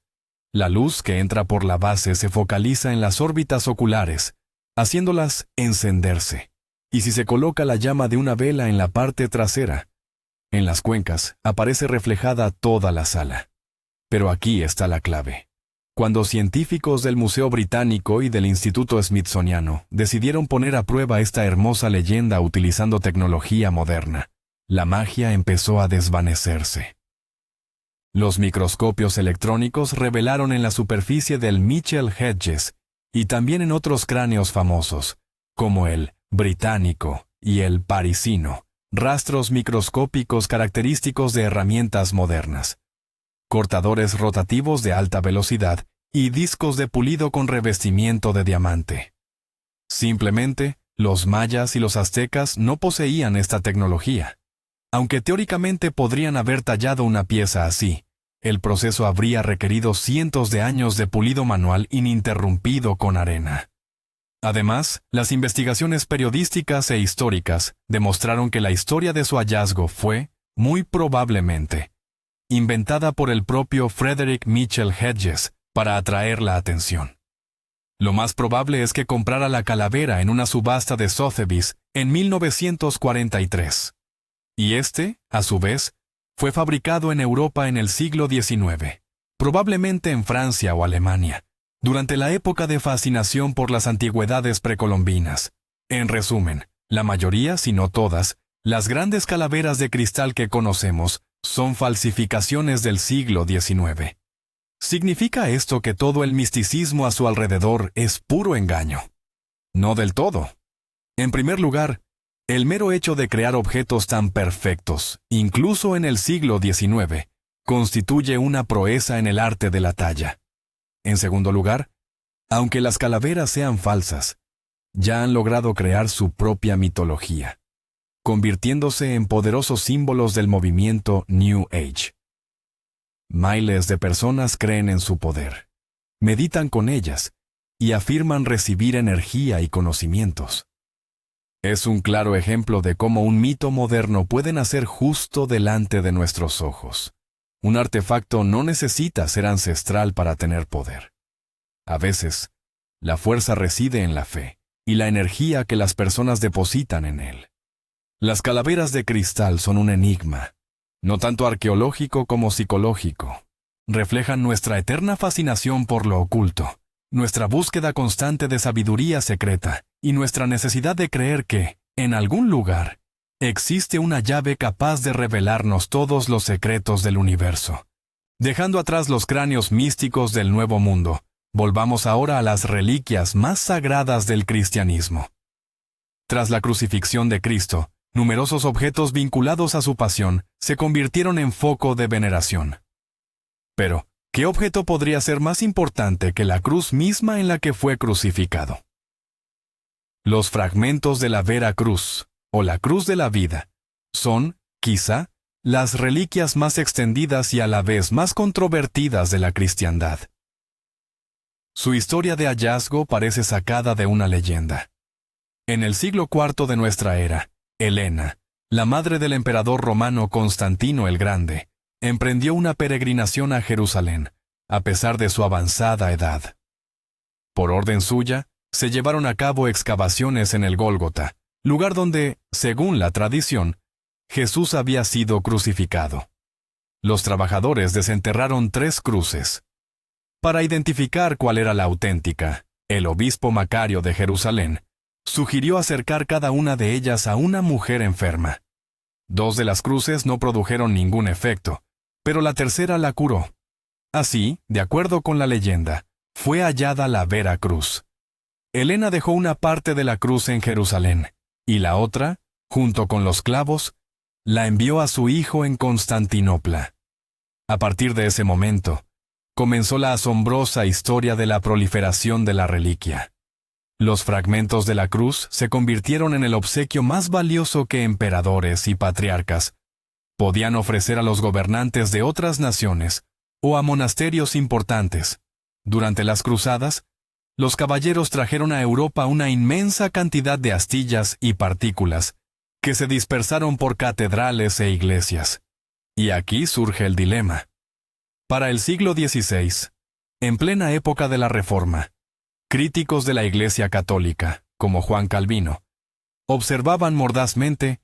La luz que entra por la base se focaliza en las órbitas oculares, haciéndolas encenderse. Y si se coloca la llama de una vela en la parte trasera, en las cuencas aparece reflejada toda la sala. Pero aquí está la clave. Cuando científicos del Museo Británico y del Instituto Smithsoniano decidieron poner a prueba esta hermosa leyenda utilizando tecnología moderna, la magia empezó a desvanecerse. Los microscopios electrónicos revelaron en la superficie del Mitchell Hedges y también en otros cráneos famosos, como el británico y el parisino, rastros microscópicos característicos de herramientas modernas, cortadores rotativos de alta velocidad y discos de pulido con revestimiento de diamante. Simplemente, los mayas y los aztecas no poseían esta tecnología. Aunque teóricamente podrían haber tallado una pieza así, el proceso habría requerido cientos de años de pulido manual ininterrumpido con arena. Además, las investigaciones periodísticas e históricas demostraron que la historia de su hallazgo fue, muy probablemente, inventada por el propio Frederick Mitchell Hedges para atraer la atención. Lo más probable es que comprara la calavera en una subasta de Sotheby's en 1943. Y a su vez, fue fabricado en Europa en el siglo XIX, probablemente en Francia o Alemania, durante la época de fascinación por las antigüedades precolombinas. En resumen, la mayoría, si no todas, las grandes calaveras de cristal que conocemos son falsificaciones del siglo XIX. ¿Significa esto que todo el misticismo a su alrededor es puro engaño? No del todo. En primer lugar, el mero hecho de crear objetos tan perfectos, incluso en el siglo XIX, constituye una proeza en el arte de la talla. En segundo lugar, aunque las calaveras sean falsas, ya han logrado crear su propia mitología, convirtiéndose en poderosos símbolos del movimiento New Age. Miles de personas creen en su poder, meditan con ellas y afirman recibir energía y conocimientos. Es un claro ejemplo de cómo un mito moderno puede nacer justo delante de nuestros ojos. Un artefacto no necesita ser ancestral para tener poder. A veces, la fuerza reside en la fe y la energía que las personas depositan en él. Las calaveras de cristal son un enigma, no tanto arqueológico como psicológico. Reflejan nuestra eterna fascinación por lo oculto, nuestra búsqueda constante de sabiduría secreta y nuestra necesidad de creer que, en algún lugar, existe una llave capaz de revelarnos todos los secretos del universo. Dejando atrás los cráneos místicos del Nuevo Mundo, volvamos ahora a las reliquias más sagradas del cristianismo. Tras la crucifixión de Cristo, numerosos objetos vinculados a su pasión se convirtieron en foco de veneración. Pero, ¿qué objeto podría ser más importante que la cruz misma en la que fue crucificado? Los fragmentos de la Vera Cruz, o la Cruz de la Vida, son, quizá, las reliquias más extendidas y a la vez más controvertidas de la cristiandad. Su historia de hallazgo parece sacada de una leyenda. En el siglo IV de nuestra era, Helena, la madre del emperador romano Constantino el Grande, emprendió una peregrinación a Jerusalén, a pesar de su avanzada edad. Por orden suya, se llevaron a cabo excavaciones en el Gólgota, lugar donde, según la tradición, Jesús había sido crucificado. Los trabajadores desenterraron 3 cruces. Para identificar cuál era la auténtica, el obispo Macario de Jerusalén sugirió acercar cada una de ellas a una mujer enferma. 2 de las cruces no produjeron ningún efecto, pero la tercera la curó. Así, de acuerdo con la leyenda, fue hallada la vera cruz. Helena dejó una parte de la cruz en Jerusalén, y la otra, junto con los clavos, la envió a su hijo en Constantinopla. A partir de ese momento, comenzó la asombrosa historia de la proliferación de la reliquia. Los fragmentos de la cruz se convirtieron en el obsequio más valioso que emperadores y patriarcas podían ofrecer a los gobernantes de otras naciones o a monasterios importantes. Durante las cruzadas, los caballeros trajeron a Europa una inmensa cantidad de astillas y partículas que se dispersaron por catedrales e iglesias. Y aquí surge el dilema. Para el siglo XVI, en plena época de la Reforma, críticos de la Iglesia Católica, como Juan Calvino, observaban mordazmente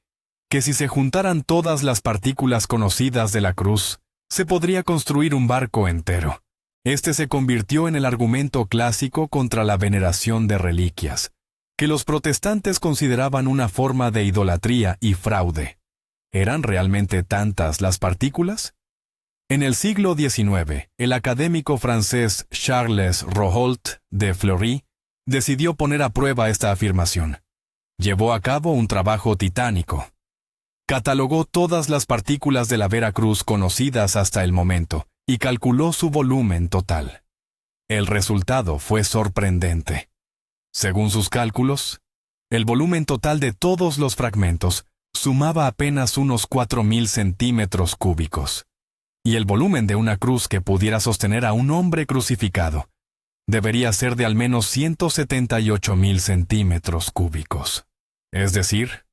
que si se juntaran todas las partículas conocidas de la cruz, se podría construir un barco entero. Este se convirtió en el argumento clásico contra la veneración de reliquias, que los protestantes consideraban una forma de idolatría y fraude. ¿Eran realmente tantas las partículas? En el siglo XIX, el académico francés Charles Roholt de Fleury decidió poner a prueba esta afirmación. Llevó a cabo un trabajo titánico. Catalogó todas las partículas de la vera cruz conocidas hasta el momento y calculó su volumen total. El resultado fue sorprendente. Según sus cálculos, el volumen total de todos los fragmentos sumaba apenas unos 4.000 centímetros cúbicos. Y el volumen de una cruz que pudiera sostener a un hombre crucificado debería ser de al menos 178.000 centímetros cúbicos. Es decir,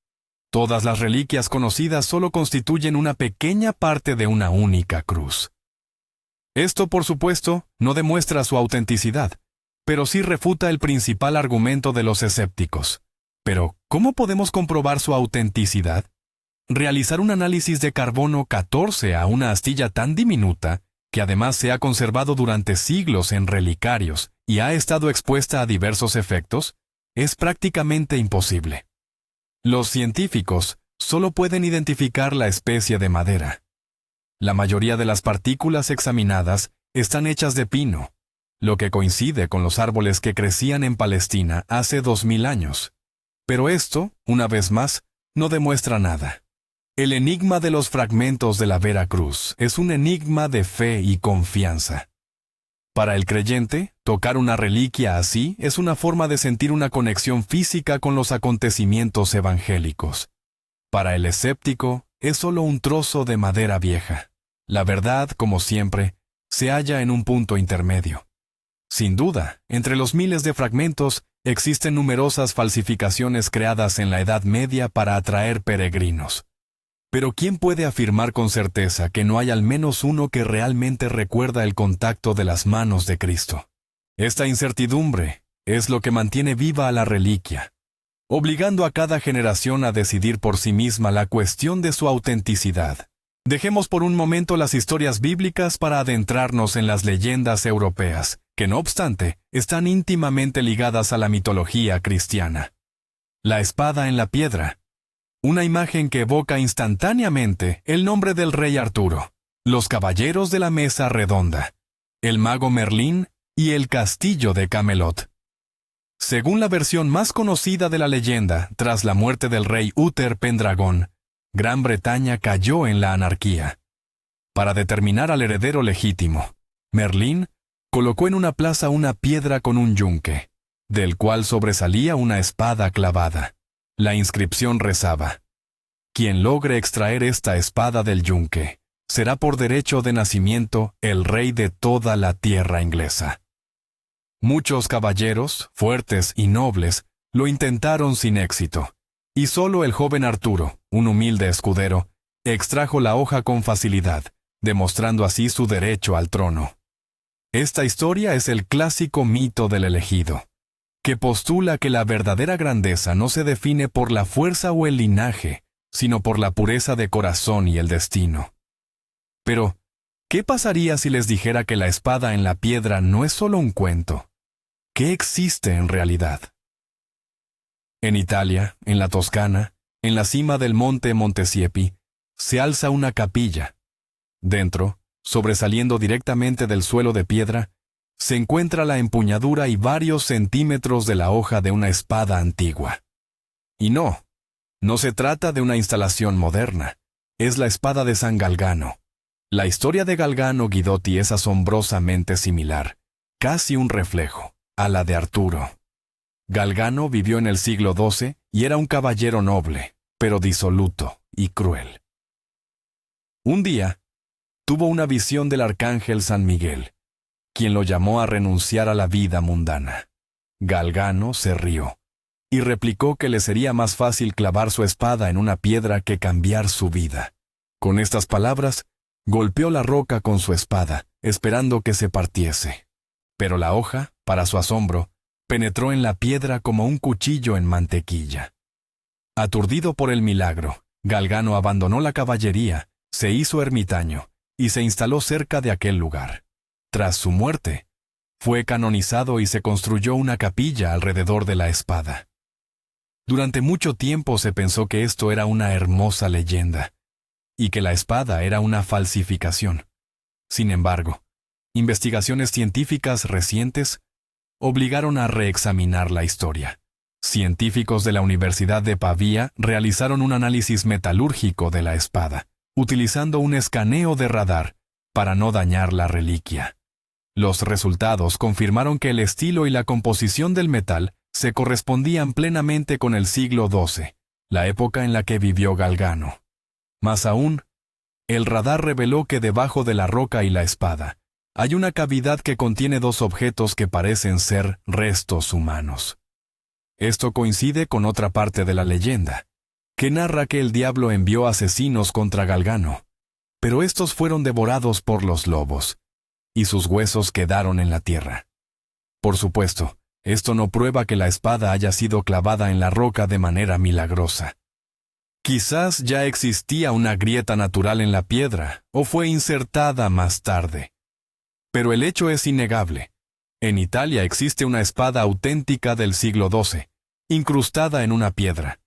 todas las reliquias conocidas solo constituyen una pequeña parte de una única cruz. Esto, por supuesto, no demuestra su autenticidad, pero sí refuta el principal argumento de los escépticos. Pero, ¿cómo podemos comprobar su autenticidad? Realizar un análisis de carbono 14 a una astilla tan diminuta, que además se ha conservado durante siglos en relicarios y ha estado expuesta a diversos efectos, es prácticamente imposible. Los científicos solo pueden identificar la especie de madera. La mayoría de las partículas examinadas están hechas de pino, lo que coincide con los árboles que crecían en Palestina hace 2000 años. Pero esto, una vez más, no demuestra nada. El enigma de los fragmentos de la vera cruz es un enigma de fe y confianza. Para el creyente, tocar una reliquia así es una forma de sentir una conexión física con los acontecimientos evangélicos. Para el escéptico, es solo un trozo de madera vieja. La verdad, como siempre, se halla en un punto intermedio. Sin duda, entre los miles de fragmentos, existen numerosas falsificaciones creadas en la Edad Media para atraer peregrinos. Pero ¿quién puede afirmar con certeza que no hay al menos uno que realmente recuerda el contacto de las manos de Cristo? Esta incertidumbre es lo que mantiene viva a la reliquia, obligando a cada generación a decidir por sí misma la cuestión de su autenticidad. Dejemos por un momento las historias bíblicas para adentrarnos en las leyendas europeas, que no obstante, están íntimamente ligadas a la mitología cristiana. La espada en la piedra. Una imagen que evoca instantáneamente el nombre del rey Arturo, los caballeros de la mesa redonda, el mago Merlín y el castillo de Camelot. Según la versión más conocida de la leyenda, tras la muerte del rey Uther Pendragón, Gran Bretaña cayó en la anarquía. Para determinar al heredero legítimo, Merlín colocó en una plaza una piedra con un yunque, del cual sobresalía una espada clavada. La inscripción rezaba: «Quien logre extraer esta espada del yunque, será por derecho de nacimiento el rey de toda la tierra inglesa». Muchos caballeros, fuertes y nobles, lo intentaron sin éxito, y solo el joven Arturo, un humilde escudero, extrajo la hoja con facilidad, demostrando así su derecho al trono. Esta historia es el clásico mito del elegido. que postula que la verdadera grandeza no se define por la fuerza o el linaje, sino por la pureza de corazón y el destino. Pero, ¿qué pasaría si les dijera que la espada en la piedra no es solo un cuento? ¿Qué existe en realidad? En Italia, en la Toscana, en la cima del monte Montesiepi, se alza una capilla. Dentro, sobresaliendo directamente del suelo de piedra, se encuentra la empuñadura y varios centímetros de la hoja de una espada antigua. Y no se trata de una instalación moderna, es la espada de San Galgano. La historia de Galgano Guidotti es asombrosamente similar, casi un reflejo, a la de Arturo. Galgano vivió en el siglo XII y era un caballero noble, pero disoluto y cruel. Un día, tuvo una visión del arcángel San Miguel, quien lo llamó a renunciar a la vida mundana. Galgano se rió y replicó que le sería más fácil clavar su espada en una piedra que cambiar su vida. Con estas palabras, golpeó la roca con su espada, esperando que se partiese. Pero la hoja, para su asombro, penetró en la piedra como un cuchillo en mantequilla. Aturdido por el milagro, Galgano abandonó la caballería, se hizo ermitaño y se instaló cerca de aquel lugar. Tras su muerte, fue canonizado y se construyó una capilla alrededor de la espada. Durante mucho tiempo se pensó que esto era una hermosa leyenda y que la espada era una falsificación. Sin embargo, investigaciones científicas recientes obligaron a reexaminar la historia. Científicos de la Universidad de Pavía realizaron un análisis metalúrgico de la espada, utilizando un escaneo de radar para no dañar la reliquia. Los resultados confirmaron que el estilo y la composición del metal se correspondían plenamente con el siglo XII, la época en la que vivió Galgano. Más aún, el radar reveló que debajo de la roca y la espada hay una cavidad que contiene dos objetos que parecen ser restos humanos. Esto coincide con otra parte de la leyenda, que narra que el diablo envió asesinos contra Galgano, pero estos fueron devorados por los lobos, y sus huesos quedaron en la tierra. Por supuesto, esto no prueba que la espada haya sido clavada en la roca de manera milagrosa. Quizás ya existía una grieta natural en la piedra, o fue insertada más tarde. Pero el hecho es innegable. En Italia existe una espada auténtica del siglo XII, incrustada en una piedra.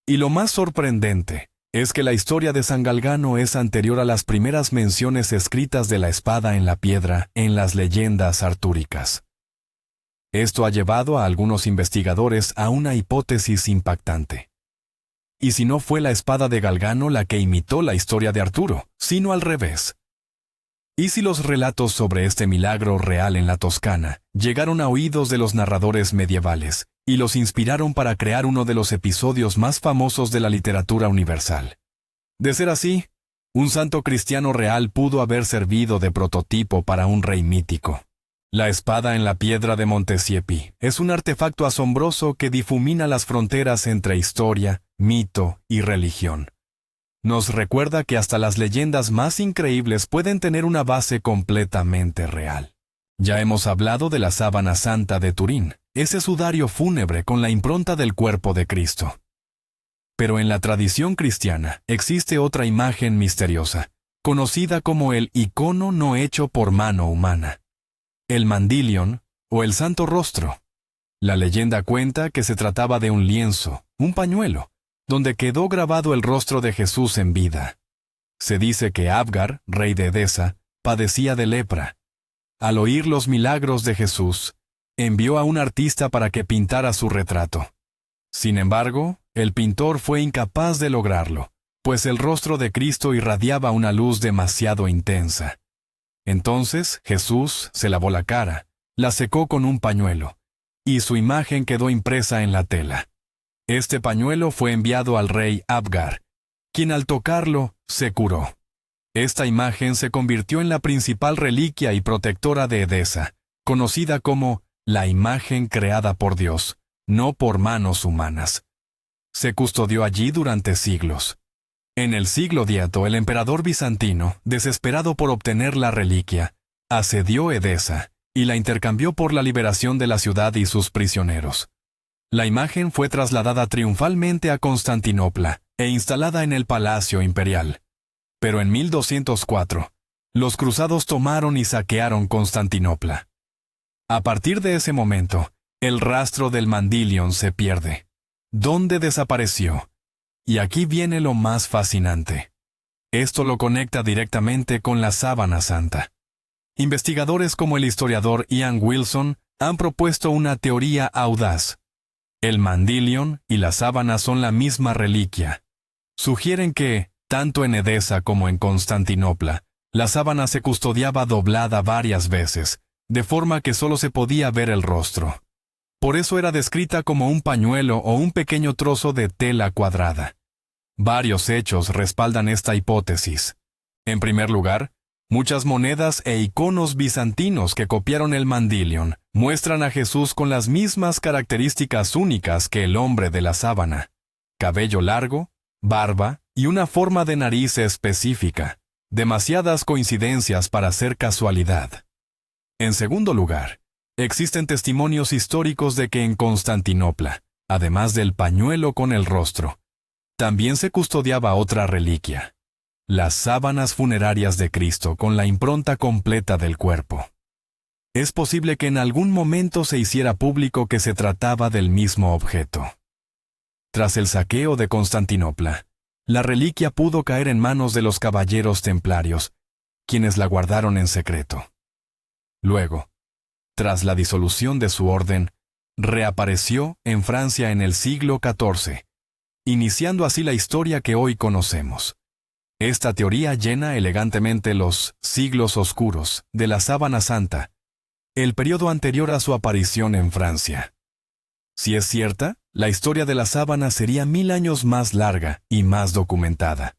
Y lo más sorprendente es que la historia de San Galgano es anterior a las primeras menciones escritas de la espada en la piedra en las leyendas artúricas. Esto ha llevado a algunos investigadores a una hipótesis impactante. ¿Y si no fue la espada de Galgano la que imitó la historia de Arturo, sino al revés? ¿Y si los relatos sobre este milagro real en la Toscana llegaron a oídos de los narradores medievales y los inspiraron para crear uno de los episodios más famosos de la literatura universal? De ser así, un santo cristiano real pudo haber servido de prototipo para un rey mítico. La espada en la piedra de Montesiepi es un artefacto asombroso que difumina las fronteras entre historia, mito y religión. Nos recuerda que hasta las leyendas más increíbles pueden tener una base completamente real. Ya hemos hablado de la sábana santa de Turín, ese sudario fúnebre con la impronta del cuerpo de Cristo. Pero en la tradición cristiana existe otra imagen misteriosa, conocida como el icono no hecho por mano humana. El mandilion o el santo rostro. La leyenda cuenta que se trataba de un lienzo, un pañuelo, donde quedó grabado el rostro de Jesús en vida. Se dice que Abgar, rey de Edesa, padecía de lepra. Al oír los milagros de Jesús, envió a un artista para que pintara su retrato. Sin embargo, el pintor fue incapaz de lograrlo, pues el rostro de Cristo irradiaba una luz demasiado intensa. Entonces Jesús se lavó la cara, la secó con un pañuelo, y su imagen quedó impresa en la tela. Este pañuelo fue enviado al rey Abgar, quien al tocarlo se curó. Esta imagen se convirtió en la principal reliquia y protectora de Edesa, conocida como la imagen creada por Dios, no por manos humanas. Se custodió allí durante siglos. En el siglo X, el emperador bizantino, desesperado por obtener la reliquia, asedió Edesa y la intercambió por la liberación de la ciudad y sus prisioneros. La imagen fue trasladada triunfalmente a Constantinopla e instalada en el Palacio Imperial. Pero en 1204, los cruzados tomaron y saquearon Constantinopla. A partir de ese momento, el rastro del Mandylion se pierde. ¿Dónde desapareció? Y aquí viene lo más fascinante. Esto lo conecta directamente con la sábana santa. Investigadores como el historiador Ian Wilson han propuesto una teoría audaz. El Mandylion y la sábana son la misma reliquia. Sugieren que, tanto en Edesa como en Constantinopla, la sábana se custodiaba doblada varias veces, de forma que solo se podía ver el rostro. Por eso era descrita como un pañuelo o un pequeño trozo de tela cuadrada. Varios hechos respaldan esta hipótesis. En primer lugar, muchas monedas e iconos bizantinos que copiaron el Mandylion muestran a Jesús con las mismas características únicas que el hombre de la sábana: cabello largo, barba y una forma de nariz específica. Demasiadas coincidencias para ser casualidad. En segundo lugar, existen testimonios históricos de que en Constantinopla, además del pañuelo con el rostro, también se custodiaba otra reliquia: las sábanas funerarias de Cristo con la impronta completa del cuerpo. Es posible que en algún momento se hiciera público que se trataba del mismo objeto. Tras el saqueo de Constantinopla, la reliquia pudo caer en manos de los caballeros templarios, quienes la guardaron en secreto. Luego, tras la disolución de su orden, reapareció en Francia en el siglo XIV, iniciando así la historia que hoy conocemos. Esta teoría llena elegantemente los siglos oscuros de la sábana santa, el periodo anterior a su aparición en Francia. Si es cierta, la historia de la sábana sería 1000 años más larga y más documentada.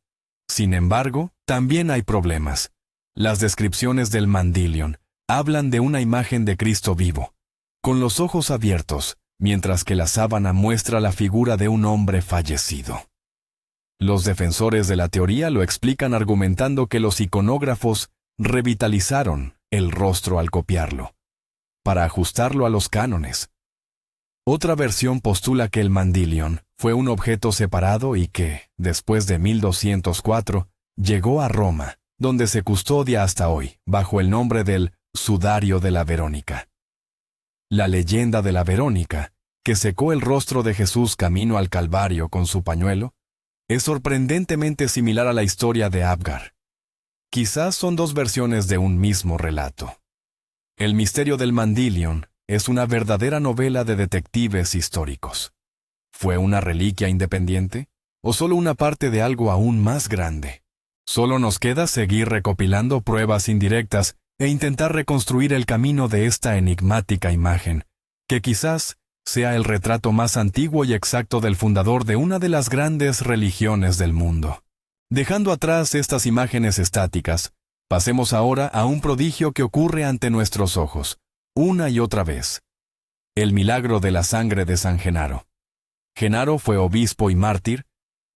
Sin embargo, también hay problemas. Las descripciones del Mandylion hablan de una imagen de Cristo vivo, con los ojos abiertos, mientras que la sábana muestra la figura de un hombre fallecido. Los defensores de la teoría lo explican argumentando que los iconógrafos revitalizaron el rostro al copiarlo, para ajustarlo a los cánones. Otra versión postula que el Mandylion fue un objeto separado y que, después de 1204, llegó a Roma, donde se custodia hasta hoy, bajo el nombre del Sudario de la Verónica. La leyenda de la Verónica, que secó el rostro de Jesús camino al Calvario con su pañuelo, es sorprendentemente similar a la historia de Abgar. Quizás son dos versiones de un mismo relato. El misterio del Mandylion es una verdadera novela de detectives históricos. ¿Fue una reliquia independiente o solo una parte de algo aún más grande? Solo nos queda seguir recopilando pruebas indirectas e intentar reconstruir el camino de esta enigmática imagen, que quizás sea el retrato más antiguo y exacto del fundador de una de las grandes religiones del mundo. Dejando atrás estas imágenes estáticas, pasemos ahora a un prodigio que ocurre ante nuestros ojos, una y otra vez: el milagro de la sangre de San Genaro. Genaro fue obispo y mártir,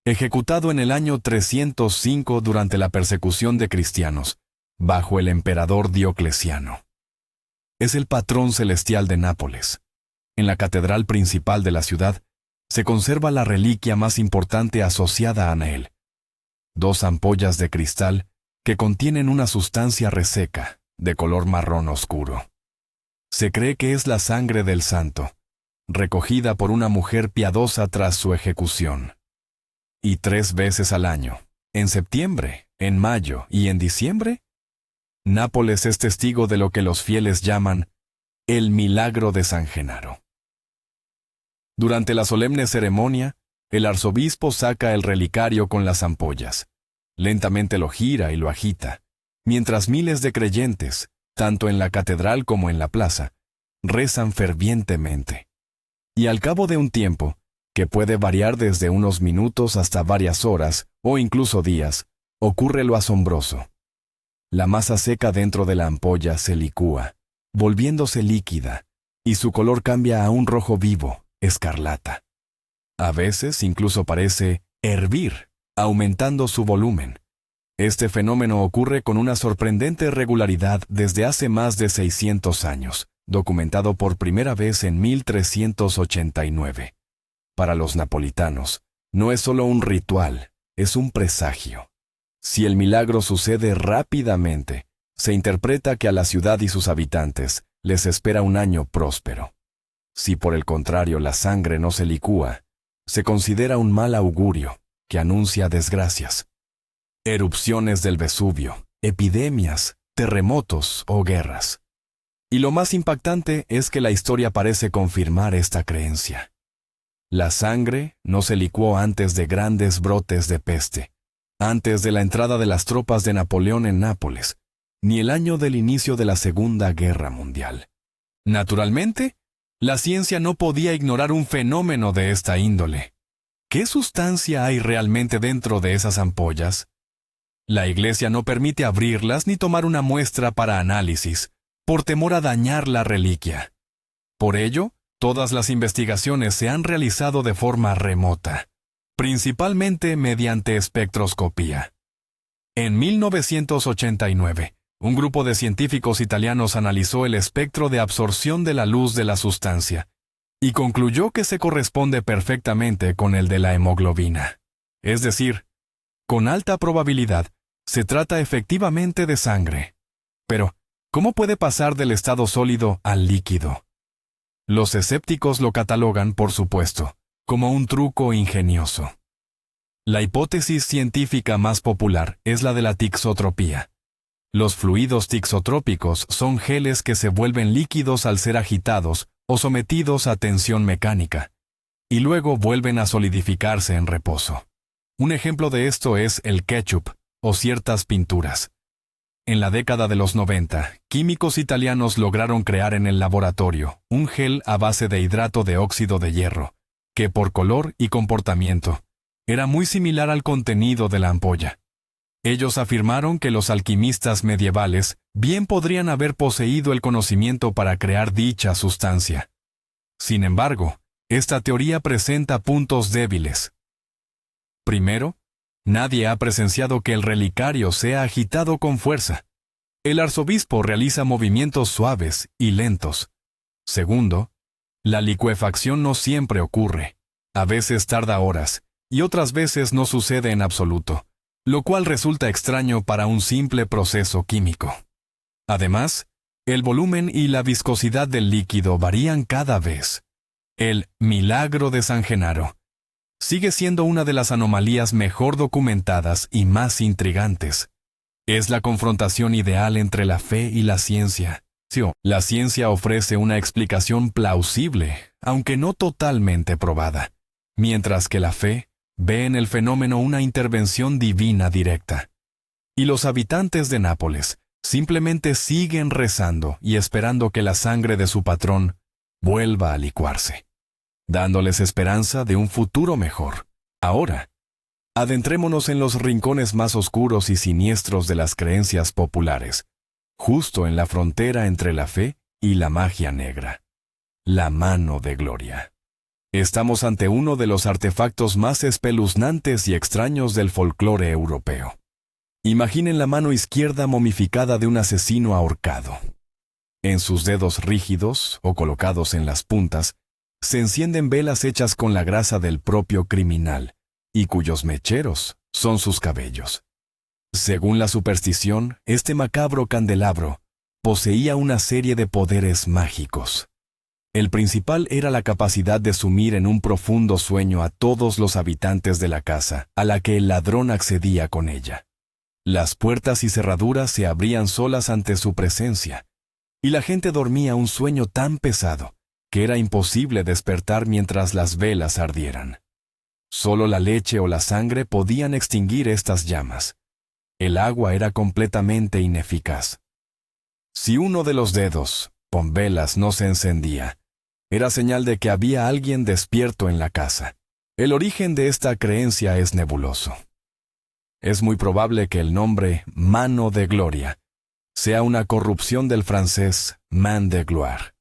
ejecutado en el año 305 durante la persecución de cristianos, bajo el emperador Diocleciano. Es el patrón celestial de Nápoles. En la catedral principal de la ciudad se conserva la reliquia más importante asociada a él: 2 ampollas de cristal que contienen una sustancia reseca, de color marrón oscuro. Se cree que es la sangre del santo, recogida por una mujer piadosa tras su ejecución. Y 3 veces al año, en septiembre, en mayo y en diciembre, Nápoles es testigo de lo que los fieles llaman el milagro de San Genaro. Durante la solemne ceremonia, el arzobispo saca el relicario con las ampollas. Lentamente lo gira y lo agita, mientras miles de creyentes, tanto en la catedral como en la plaza, rezan fervientemente. Y al cabo de un tiempo, que puede variar desde unos minutos hasta varias horas o incluso días, ocurre lo asombroso. La masa seca dentro de la ampolla se licúa, volviéndose líquida, y su color cambia a un rojo vivo, escarlata. A veces incluso parece hervir, aumentando su volumen. Este fenómeno ocurre con una sorprendente regularidad desde hace más de 600 años, documentado por primera vez en 1389. Para los napolitanos, no es solo un ritual, es un presagio. Si el milagro sucede rápidamente, se interpreta que a la ciudad y sus habitantes les espera un año próspero. Si por el contrario la sangre no se licúa, se considera un mal augurio que anuncia desgracias. Erupciones del Vesubio, epidemias, terremotos o guerras. Y lo más impactante es que la historia parece confirmar esta creencia. La sangre no se licuó antes de grandes brotes de peste, antes de la entrada de las tropas de Napoleón en Nápoles, ni el año del inicio de la Segunda Guerra Mundial. Naturalmente, la ciencia no podía ignorar un fenómeno de esta índole. ¿Qué sustancia hay realmente dentro de esas ampollas? La Iglesia no permite abrirlas ni tomar una muestra para análisis, por temor a dañar la reliquia. Por ello, todas las investigaciones se han realizado de forma remota, principalmente mediante espectroscopía. En 1989, un grupo de científicos italianos analizó el espectro de absorción de la luz de la sustancia y concluyó que se corresponde perfectamente con el de la hemoglobina. Es decir, con alta probabilidad, se trata efectivamente de sangre. Pero, ¿cómo puede pasar del estado sólido al líquido? Los escépticos lo catalogan, por supuesto, como un truco ingenioso. La hipótesis científica más popular es la de la tixotropía. Los fluidos tixotrópicos son geles que se vuelven líquidos al ser agitados o sometidos a tensión mecánica, y luego vuelven a solidificarse en reposo. Un ejemplo de esto es el ketchup o ciertas pinturas. En la década de los 90, químicos italianos lograron crear en el laboratorio un gel a base de hidrato de óxido de hierro, que por color y comportamiento era muy similar al contenido de la ampolla. Ellos afirmaron que los alquimistas medievales bien podrían haber poseído el conocimiento para crear dicha sustancia. Sin embargo, esta teoría presenta puntos débiles. Primero, nadie ha presenciado que el relicario sea agitado con fuerza. El arzobispo realiza movimientos suaves y lentos. Segundo, la licuefacción no siempre ocurre. A veces tarda horas, y otras veces no sucede en absoluto, lo cual resulta extraño para un simple proceso químico. Además, el volumen y la viscosidad del líquido varían cada vez. El milagro de San Genaro sigue siendo una de las anomalías mejor documentadas y más intrigantes. Es la confrontación ideal entre la fe y la ciencia. La ciencia ofrece una explicación plausible, aunque no totalmente probada, mientras que la fe ve en el fenómeno una intervención divina directa. Y los habitantes de Nápoles simplemente siguen rezando y esperando que la sangre de su patrón vuelva a licuarse, dándoles esperanza de un futuro mejor. Ahora, adentrémonos en los rincones más oscuros y siniestros de las creencias populares, justo en la frontera entre la fe y la magia negra. La mano de gloria. Estamos ante uno de los artefactos más espeluznantes y extraños del folclore europeo. Imaginen la mano izquierda momificada de un asesino ahorcado. En sus dedos rígidos, o colocados en las puntas, se encienden velas hechas con la grasa del propio criminal, y cuyos mecheros son sus cabellos. Según la superstición, este macabro candelabro poseía una serie de poderes mágicos. El principal era la capacidad de sumir en un profundo sueño a todos los habitantes de la casa a la que el ladrón accedía con ella. Las puertas y cerraduras se abrían solas ante su presencia, y la gente dormía un sueño tan pesado que era imposible despertar mientras las velas ardieran. Solo la leche o la sangre podían extinguir estas llamas. El agua era completamente ineficaz. Si uno de los dedos, con velas, no se encendía, era señal de que había alguien despierto en la casa. El origen de esta creencia es nebuloso. Es muy probable que el nombre mano de gloria sea una corrupción del francés main de gloire,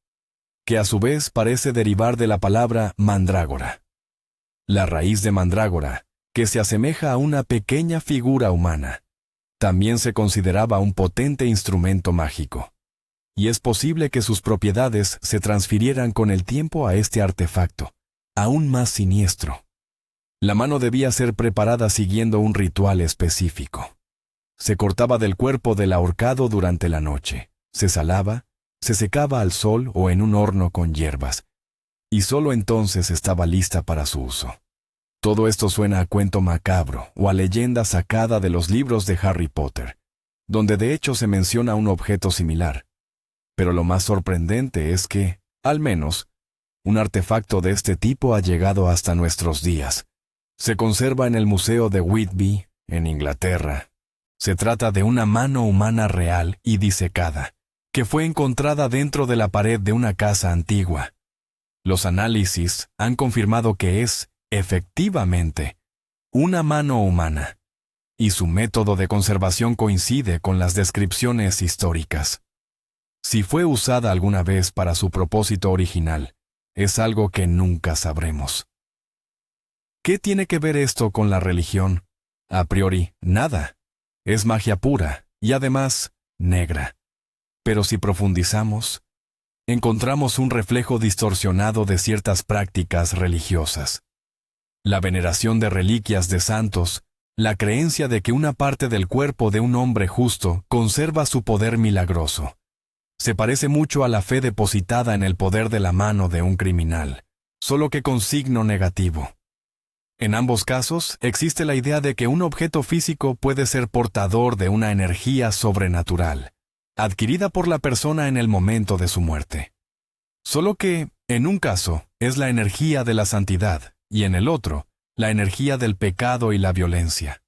que a su vez parece derivar de la palabra mandrágora. La raíz de mandrágora, que se asemeja a una pequeña figura humana, También se consideraba un potente instrumento mágico, y es posible que sus propiedades se transfirieran con el tiempo a este artefacto, aún más siniestro. La mano debía ser preparada siguiendo un ritual específico. Se cortaba del cuerpo del ahorcado durante la noche, se salaba, se secaba al sol o en un horno con hierbas, y solo entonces estaba lista para su uso. Todo esto suena a cuento macabro o a leyenda sacada de los libros de Harry Potter, donde de hecho se menciona un objeto similar. Pero lo más sorprendente es que, al menos, un artefacto de este tipo ha llegado hasta nuestros días. Se conserva en el Museo de Whitby, en Inglaterra. Se trata de una mano humana real y disecada, que fue encontrada dentro de la pared de una casa antigua. Los análisis han confirmado que es, efectivamente, una mano humana, y su método de conservación coincide con las descripciones históricas. Si fue usada alguna vez para su propósito original, es algo que nunca sabremos. ¿Qué tiene que ver esto con la religión? A priori, nada. Es magia pura y además negra. Pero si profundizamos, encontramos un reflejo distorsionado de ciertas prácticas religiosas. La veneración de reliquias de santos, la creencia de que una parte del cuerpo de un hombre justo conserva su poder milagroso. Se parece mucho a la fe depositada en el poder de la mano de un criminal, solo que con signo negativo. En ambos casos, existe la idea de que un objeto físico puede ser portador de una energía sobrenatural, adquirida por la persona en el momento de su muerte. Solo que, en un caso, es la energía de la santidad, y en el otro, la energía del pecado y la violencia.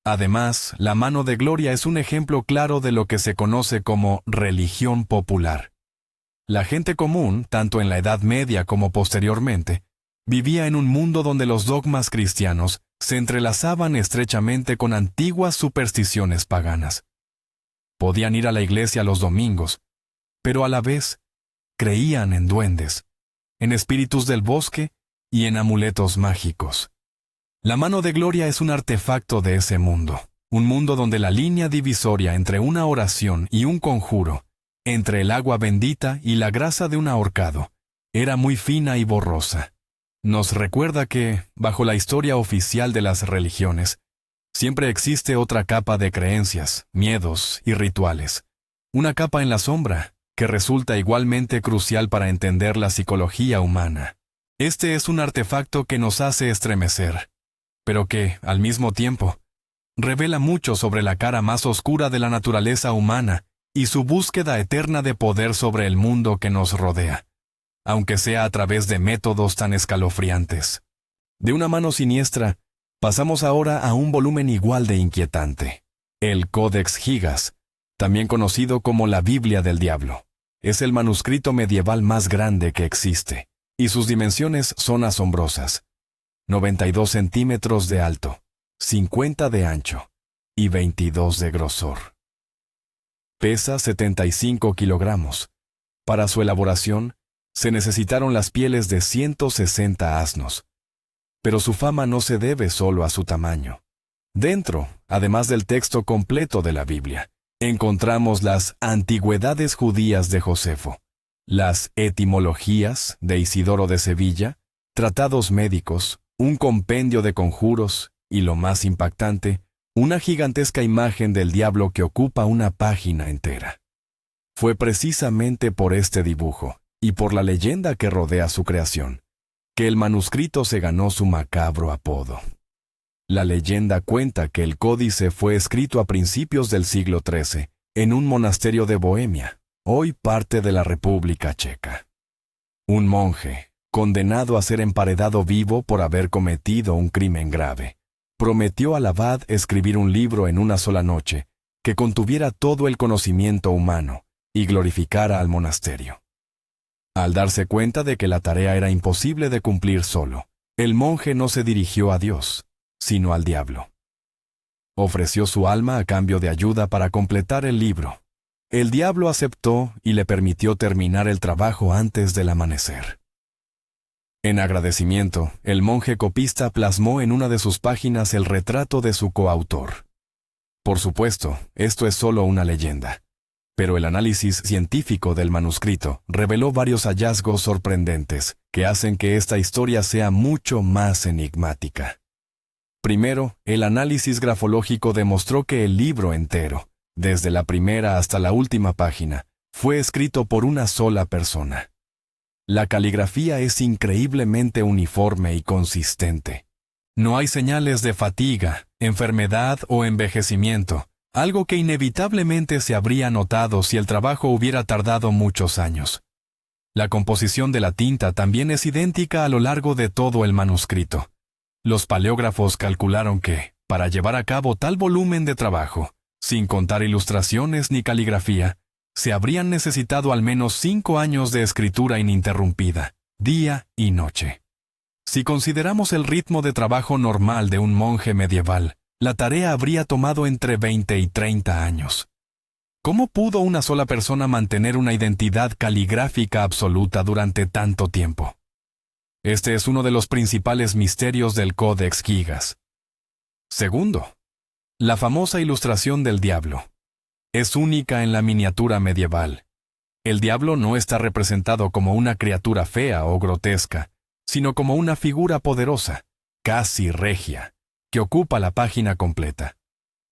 Además, la mano de gloria es un ejemplo claro de lo que se conoce como religión popular. La gente común, tanto en la Edad Media como posteriormente, vivía en un mundo donde los dogmas cristianos se entrelazaban estrechamente con antiguas supersticiones paganas. Podían ir a la iglesia los domingos, pero a la vez creían en duendes, en espíritus del bosque y en amuletos mágicos. La mano de gloria es un artefacto de ese mundo, un mundo donde la línea divisoria entre una oración y un conjuro, entre el agua bendita y la grasa de un ahorcado, era muy fina y borrosa. Nos recuerda que, bajo la historia oficial de las religiones, siempre existe otra capa de creencias, miedos y rituales. Una capa en la sombra, que resulta igualmente crucial para entender la psicología humana. Este es un artefacto que nos hace estremecer, pero que, al mismo tiempo, revela mucho sobre la cara más oscura de la naturaleza humana y su búsqueda eterna de poder sobre el mundo que nos rodea, aunque sea a través de métodos tan escalofriantes. De una mano siniestra, pasamos ahora a un volumen igual de inquietante. El Codex Gigas, también conocido como la Biblia del Diablo, es el manuscrito medieval más grande que existe, y sus dimensiones son asombrosas. 92 centímetros de alto, 50 de ancho y 22 de grosor. Pesa 75 kilogramos. Para su elaboración, se necesitaron las pieles de 160 asnos. Pero su fama no se debe solo a su tamaño. Dentro, además del texto completo de la Biblia, encontramos las Antigüedades Judías de Josefo, las Etimologías de Isidoro de Sevilla, tratados médicos, un compendio de conjuros y, lo más impactante, una gigantesca imagen del diablo que ocupa una página entera. Fue precisamente por este dibujo, y por la leyenda que rodea su creación, que el manuscrito se ganó su macabro apodo. La leyenda cuenta que el códice fue escrito a principios del siglo XIII, en un monasterio de Bohemia, hoy parte de la República Checa. Un monje, condenado a ser emparedado vivo por haber cometido un crimen grave, prometió al abad escribir un libro en una sola noche que contuviera todo el conocimiento humano y glorificara al monasterio. Al darse cuenta de que la tarea era imposible de cumplir solo, el monje no se dirigió a Dios, sino al diablo. Ofreció su alma a cambio de ayuda para completar el libro. El diablo aceptó y le permitió terminar el trabajo antes del amanecer. En agradecimiento, el monje copista plasmó en una de sus páginas el retrato de su coautor. Por supuesto, esto es solo una leyenda. Pero el análisis científico del manuscrito reveló varios hallazgos sorprendentes que hacen que esta historia sea mucho más enigmática. Primero, el análisis grafológico demostró que el libro entero, desde la primera hasta la última página, fue escrito por una sola persona. La caligrafía es increíblemente uniforme y consistente. No hay señales de fatiga, enfermedad o envejecimiento, algo que inevitablemente se habría notado si el trabajo hubiera tardado muchos años. La composición de la tinta también es idéntica a lo largo de todo el manuscrito. Los paleógrafos calcularon que, para llevar a cabo tal volumen de trabajo, sin contar ilustraciones ni caligrafía, se habrían necesitado al menos 5 años de escritura ininterrumpida, día y noche. Si consideramos el ritmo de trabajo normal de un monje medieval, la tarea habría tomado entre 20 y 30 años. ¿Cómo pudo una sola persona mantener una identidad caligráfica absoluta durante tanto tiempo? Este es uno de los principales misterios del Codex Gigas. Segundo, la famosa ilustración del diablo. Es única en la miniatura medieval. El diablo no está representado como una criatura fea o grotesca, sino como una figura poderosa, casi regia, que ocupa la página completa.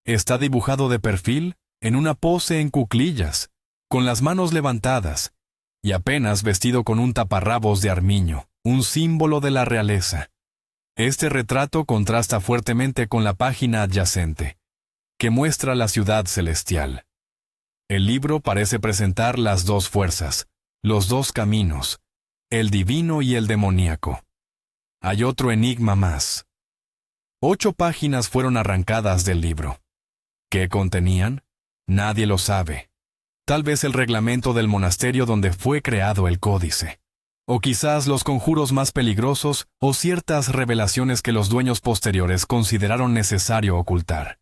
Está dibujado de perfil, en una pose en cuclillas, con las manos levantadas, y apenas vestido con un taparrabos de armiño, un símbolo de la realeza. Este retrato contrasta fuertemente con la página adyacente, que muestra la ciudad celestial. El libro parece presentar las dos fuerzas, los dos caminos, el divino y el demoníaco. Hay otro enigma más. 8 páginas fueron arrancadas del libro. ¿Qué contenían? Nadie lo sabe. Tal vez el reglamento del monasterio donde fue creado el códice. O quizás los conjuros más peligrosos o ciertas revelaciones que los dueños posteriores consideraron necesario ocultar.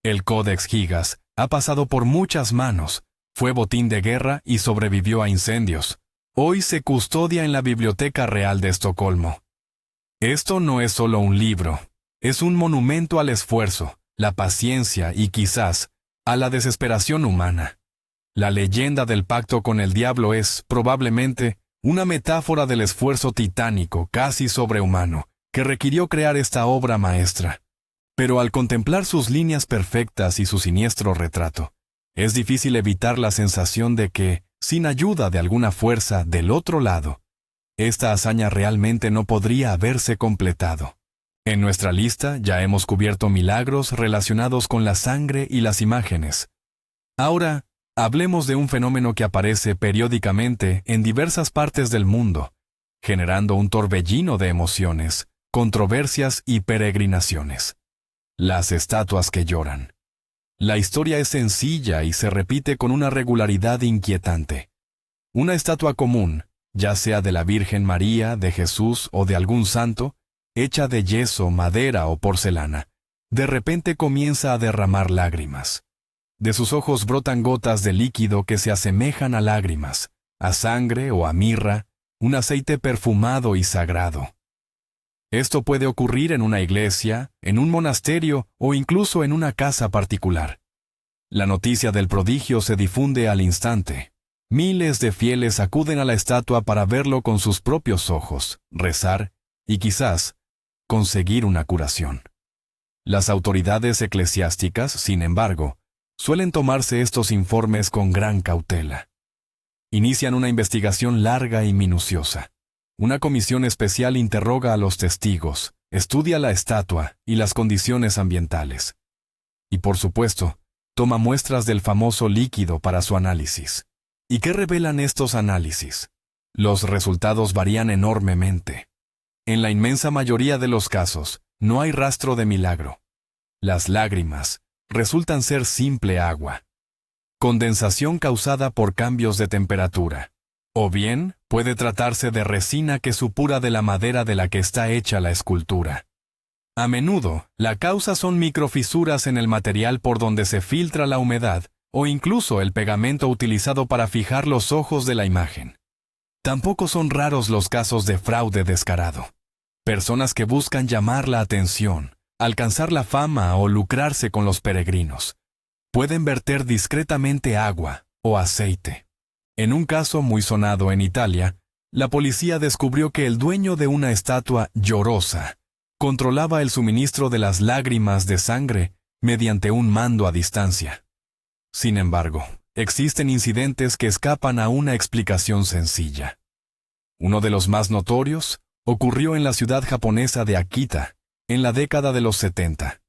El Codex Gigas ha pasado por muchas manos, fue botín de guerra y sobrevivió a incendios. Hoy se custodia en la Biblioteca Real de Estocolmo. Esto no es solo un libro, es un monumento al esfuerzo, la paciencia y quizás a la desesperación humana. La leyenda del pacto con el diablo es, probablemente, una metáfora del esfuerzo titánico, casi sobrehumano, que requirió crear esta obra maestra. Pero al contemplar sus líneas perfectas y su siniestro retrato, es difícil evitar la sensación de que, sin ayuda de alguna fuerza del otro lado, esta hazaña realmente no podría haberse completado. En nuestra lista ya hemos cubierto milagros relacionados con la sangre y las imágenes. Ahora, hablemos de un fenómeno que aparece periódicamente en diversas partes del mundo, generando un torbellino de emociones, controversias y peregrinaciones. Las estatuas que lloran. La historia es sencilla y se repite con una regularidad inquietante. Una estatua común, ya sea de la Virgen María, de Jesús o de algún santo, hecha de yeso, madera o porcelana, de repente comienza a derramar lágrimas. De sus ojos brotan gotas de líquido que se asemejan a lágrimas, a sangre o a mirra, un aceite perfumado y sagrado. Esto puede ocurrir en una iglesia, en un monasterio o incluso en una casa particular. La noticia del prodigio se difunde al instante. Miles de fieles acuden a la estatua para verlo con sus propios ojos, rezar y quizás conseguir una curación. Las autoridades eclesiásticas, sin embargo, suelen tomarse estos informes con gran cautela. Inician una investigación larga y minuciosa. Una comisión especial interroga a los testigos, estudia la estatua y las condiciones ambientales. Y por supuesto, toma muestras del famoso líquido para su análisis. ¿Y qué revelan estos análisis? Los resultados varían enormemente. En la inmensa mayoría de los casos, no hay rastro de milagro. Las lágrimas resultan ser simple agua. Condensación causada por cambios de temperatura. O bien, puede tratarse de resina que supura de la madera de la que está hecha la escultura. A menudo, la causa son microfisuras en el material por donde se filtra la humedad, o incluso el pegamento utilizado para fijar los ojos de la imagen. Tampoco son raros los casos de fraude descarado. Personas que buscan llamar la atención, alcanzar la fama o lucrarse con los peregrinos, pueden verter discretamente agua o aceite. En un caso muy sonado en Italia, la policía descubrió que el dueño de una estatua llorosa controlaba el suministro de las lágrimas de sangre mediante un mando a distancia. Sin embargo, existen incidentes que escapan a una explicación sencilla. Uno de los más notorios ocurrió en la ciudad japonesa de Akita, en la década de los 70.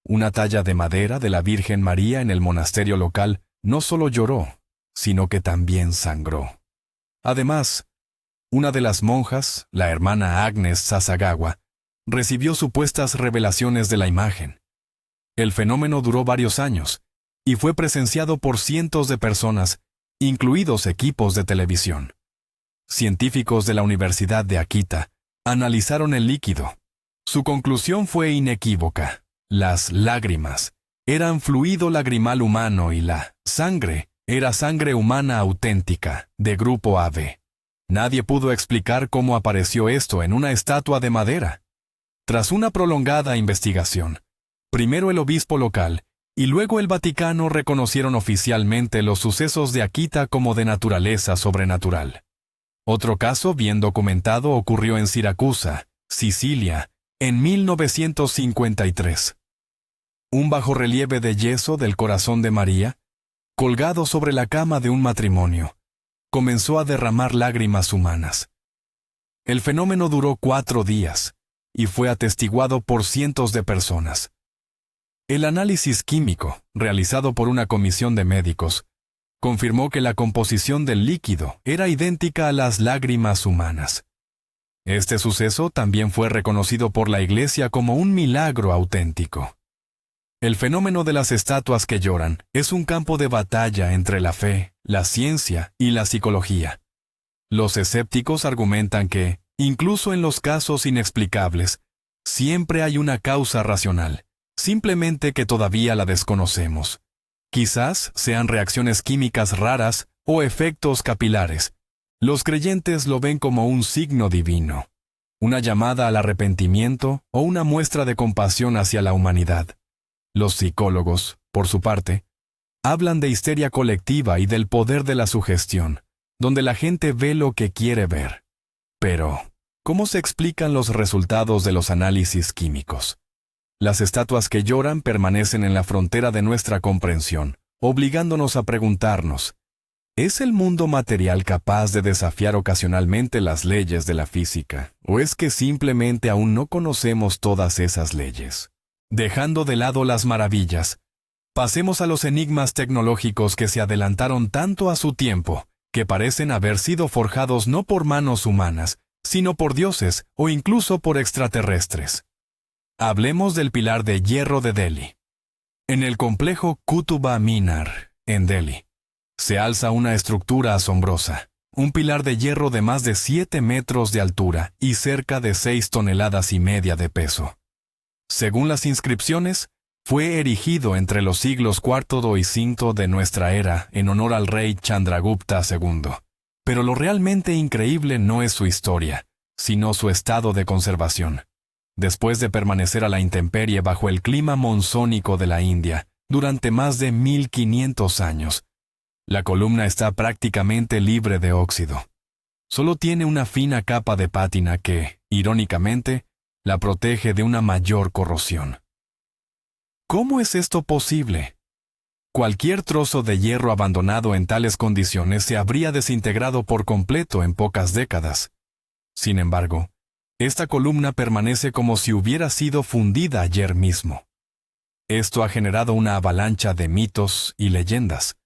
Una talla de madera de la Virgen María en el monasterio local no solo lloró, sino que también sangró. Además, una de las monjas, la hermana Agnes Sasagawa, recibió supuestas revelaciones de la imagen. El fenómeno duró varios años y fue presenciado por cientos de personas, incluidos equipos de televisión. Científicos de la Universidad de Akita analizaron el líquido. Su conclusión fue inequívoca. Las lágrimas eran fluido lagrimal humano y la sangre era sangre humana auténtica, de grupo AB. Nadie pudo explicar cómo apareció esto en una estatua de madera. Tras una prolongada investigación, primero el obispo local y luego el Vaticano reconocieron oficialmente los sucesos de Akita como de naturaleza sobrenatural. Otro caso bien documentado ocurrió en Siracusa, Sicilia, en 1953. Un bajorrelieve de yeso del corazón de María, colgado sobre la cama de un matrimonio, comenzó a derramar lágrimas humanas. El fenómeno duró 4 días y fue atestiguado por cientos de personas. El análisis químico, realizado por una comisión de médicos, confirmó que la composición del líquido era idéntica a las lágrimas humanas. Este suceso también fue reconocido por la Iglesia como un milagro auténtico. El fenómeno de las estatuas que lloran es un campo de batalla entre la fe, la ciencia y la psicología. Los escépticos argumentan que, incluso en los casos inexplicables, siempre hay una causa racional, simplemente que todavía la desconocemos. Quizás sean reacciones químicas raras o efectos capilares. Los creyentes lo ven como un signo divino, una llamada al arrepentimiento o una muestra de compasión hacia la humanidad. Los psicólogos, por su parte, hablan de histeria colectiva y del poder de la sugestión, donde la gente ve lo que quiere ver. Pero, ¿cómo se explican los resultados de los análisis químicos? Las estatuas que lloran permanecen en la frontera de nuestra comprensión, obligándonos a preguntarnos, ¿es el mundo material capaz de desafiar ocasionalmente las leyes de la física? ¿O es que simplemente aún no conocemos todas esas leyes? Dejando de lado las maravillas, pasemos a los enigmas tecnológicos que se adelantaron tanto a su tiempo, que parecen haber sido forjados no por manos humanas, sino por dioses o incluso por extraterrestres. Hablemos del pilar de hierro de Delhi. En el complejo Qutuba Minar, en Delhi, se alza una estructura asombrosa, un pilar de hierro de más de 7 metros de altura y cerca de 6,5 toneladas de peso. Según las inscripciones, fue erigido entre los siglos IV y V de nuestra era en honor al rey Chandragupta II. Pero lo realmente increíble no es su historia, sino su estado de conservación. Después de permanecer a la intemperie bajo el clima monzónico de la India durante más de 1500 años, la columna está prácticamente libre de óxido. Solo tiene una fina capa de pátina que, irónicamente, la protege de una mayor corrosión. ¿Cómo es esto posible? Cualquier trozo de hierro abandonado en tales condiciones se habría desintegrado por completo en pocas décadas. Sin embargo, esta columna permanece como si hubiera sido fundida ayer mismo. Esto ha generado una avalancha de mitos y leyendas.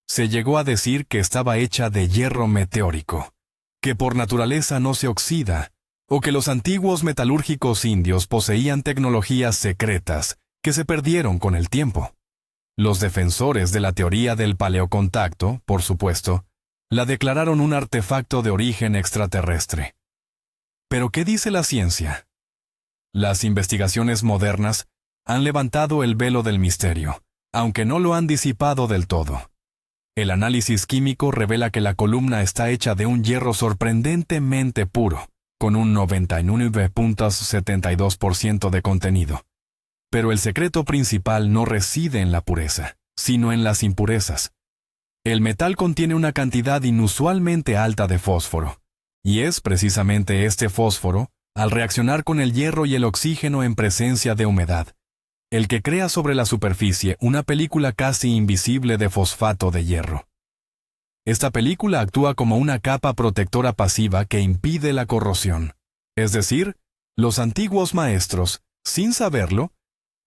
Se llegó a decir que estaba hecha de hierro meteórico, que por naturaleza no se oxida, o que los antiguos metalúrgicos indios poseían tecnologías secretas que se perdieron con el tiempo. Los defensores de la teoría del paleocontacto, por supuesto, la declararon un artefacto de origen extraterrestre. ¿Pero qué dice la ciencia? Las investigaciones modernas han levantado el velo del misterio, aunque no lo han disipado del todo. El análisis químico revela que la columna está hecha de un hierro sorprendentemente puro, con un 99,72% de contenido. Pero el secreto principal no reside en la pureza, sino en las impurezas. El metal contiene una cantidad inusualmente alta de fósforo, y es precisamente este fósforo, al reaccionar con el hierro y el oxígeno en presencia de humedad, el que crea sobre la superficie una película casi invisible de fosfato de hierro. Esta película actúa como una capa protectora pasiva que impide la corrosión. Es decir, los antiguos maestros, sin saberlo,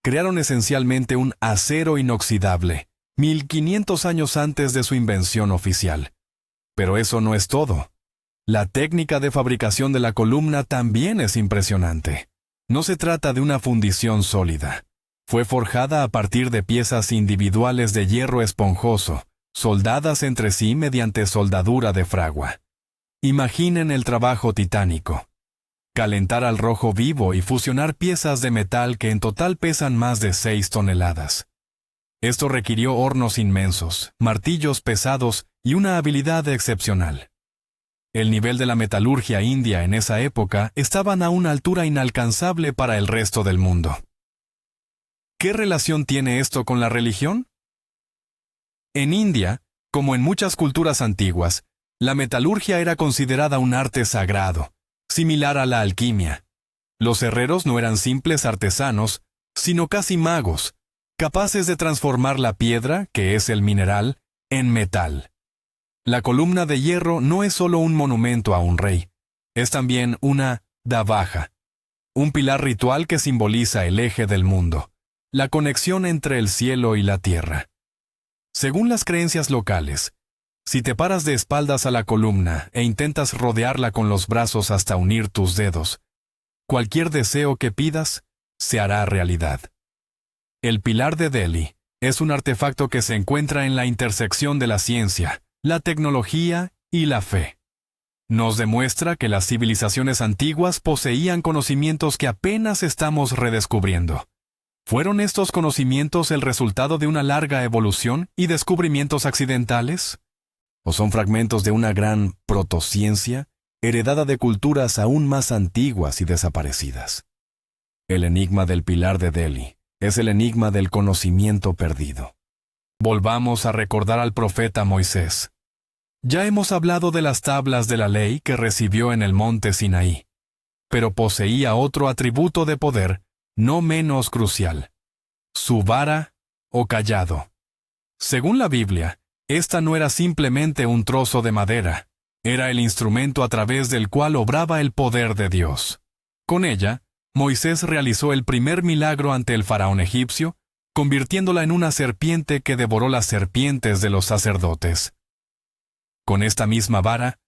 crearon esencialmente un acero inoxidable, 1500 años antes de su invención oficial. Pero eso no es todo. La técnica de fabricación de la columna también es impresionante. No se trata de una fundición sólida. Fue forjada a partir de piezas individuales de hierro esponjoso, soldadas entre sí mediante soldadura de fragua. Imaginen el trabajo titánico. Calentar al rojo vivo y fusionar piezas de metal que en total pesan más de 6 toneladas. Esto requirió hornos inmensos, martillos pesados y una habilidad excepcional. El nivel de la metalurgia india en esa época estaban a una altura inalcanzable para el resto del mundo. ¿Qué relación tiene esto con la religión? En India, como en muchas culturas antiguas, la metalurgia era considerada un arte sagrado, similar a la alquimia. Los herreros no eran simples artesanos, sino casi magos, capaces de transformar la piedra, que es el mineral, en metal. La columna de hierro no es solo un monumento a un rey, es también una davaja, un pilar ritual que simboliza el eje del mundo, la conexión entre el cielo y la tierra. Según las creencias locales, si te paras de espaldas a la columna e intentas rodearla con los brazos hasta unir tus dedos, cualquier deseo que pidas se hará realidad. El pilar de Delhi es un artefacto que se encuentra en la intersección de la ciencia, la tecnología y la fe. Nos demuestra que las civilizaciones antiguas poseían conocimientos que apenas estamos redescubriendo. ¿Fueron estos conocimientos el resultado de una larga evolución y descubrimientos accidentales? ¿O son fragmentos de una gran protociencia heredada de culturas aún más antiguas y desaparecidas? El enigma del pilar de Delhi es el enigma del conocimiento perdido. Volvamos a recordar al profeta Moisés. Ya hemos hablado de las tablas de la ley que recibió en el monte Sinaí, pero poseía otro atributo de poder no menos crucial: su vara o cayado. Según la Biblia, esta no era simplemente un trozo de madera, era el instrumento a través del cual obraba el poder de Dios. Con ella, Moisés realizó el primer milagro ante el faraón egipcio, convirtiéndola en una serpiente que devoró las serpientes de los sacerdotes. Con esta misma vara,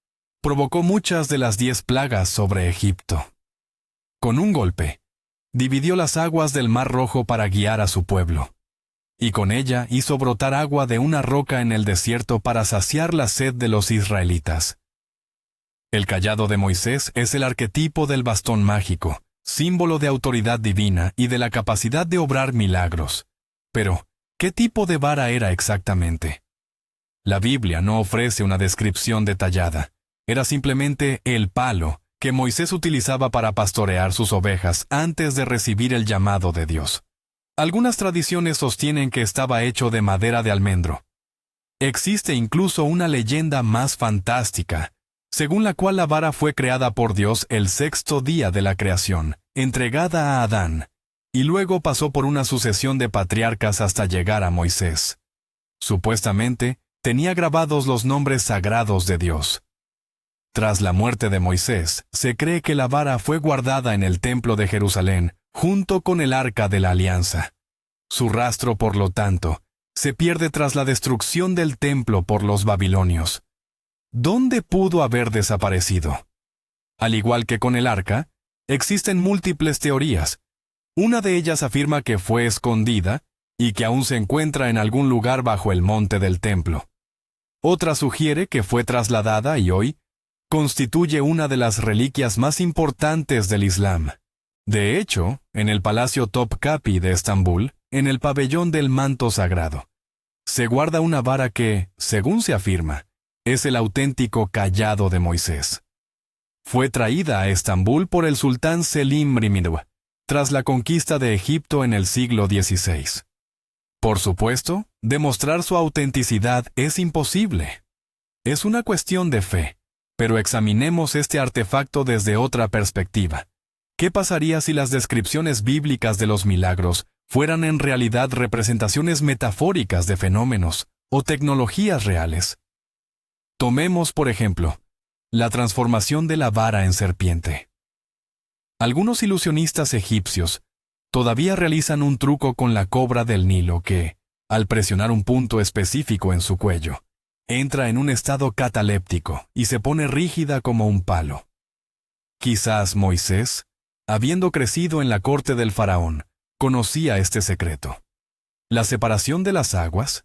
provocó muchas de las 10 plagas sobre Egipto. Con un golpe, dividió las aguas del Mar Rojo para guiar a su pueblo, y con ella hizo brotar agua de una roca en el desierto para saciar la sed de los israelitas. El cayado de Moisés es el arquetipo del bastón mágico, símbolo de autoridad divina y de la capacidad de obrar milagros. Pero, ¿qué tipo de vara era exactamente? La Biblia no ofrece una descripción detallada. Era simplemente el palo que Moisés utilizaba para pastorear sus ovejas antes de recibir el llamado de Dios. Algunas tradiciones sostienen que estaba hecho de madera de almendro. Existe incluso una leyenda más fantástica, según la cual la vara fue creada por Dios el 6º día de la creación, entregada a Adán, y luego pasó por una sucesión de patriarcas hasta llegar a Moisés. Supuestamente, tenía grabados los nombres sagrados de Dios. Tras la muerte de Moisés, se cree que la vara fue guardada en el templo de Jerusalén, junto con el arca de la alianza. Su rastro, por lo tanto, se pierde tras la destrucción del templo por los babilonios. ¿Dónde pudo haber desaparecido? Al igual que con el arca, existen múltiples teorías. Una de ellas afirma que fue escondida y que aún se encuentra en algún lugar bajo el monte del templo. Otra sugiere que fue trasladada y hoy constituye una de las reliquias más importantes del Islam. De hecho, en el Palacio Topkapi de Estambul, en el pabellón del manto sagrado, se guarda una vara que, según se afirma, es el auténtico cayado de Moisés. Fue traída a Estambul por el sultán Selim Rimidwa, tras la conquista de Egipto en el siglo XVI. Por supuesto, demostrar su autenticidad es imposible. Es una cuestión de fe, pero examinemos este artefacto desde otra perspectiva. ¿Qué pasaría si las descripciones bíblicas de los milagros fueran en realidad representaciones metafóricas de fenómenos o tecnologías reales? Tomemos, por ejemplo, la transformación de la vara en serpiente. Algunos ilusionistas egipcios todavía realizan un truco con la cobra del Nilo que, al presionar un punto específico en su cuello, entra en un estado cataléptico y se pone rígida como un palo. Quizás Moisés, habiendo crecido en la corte del faraón, conocía este secreto. ¿La separación de las aguas?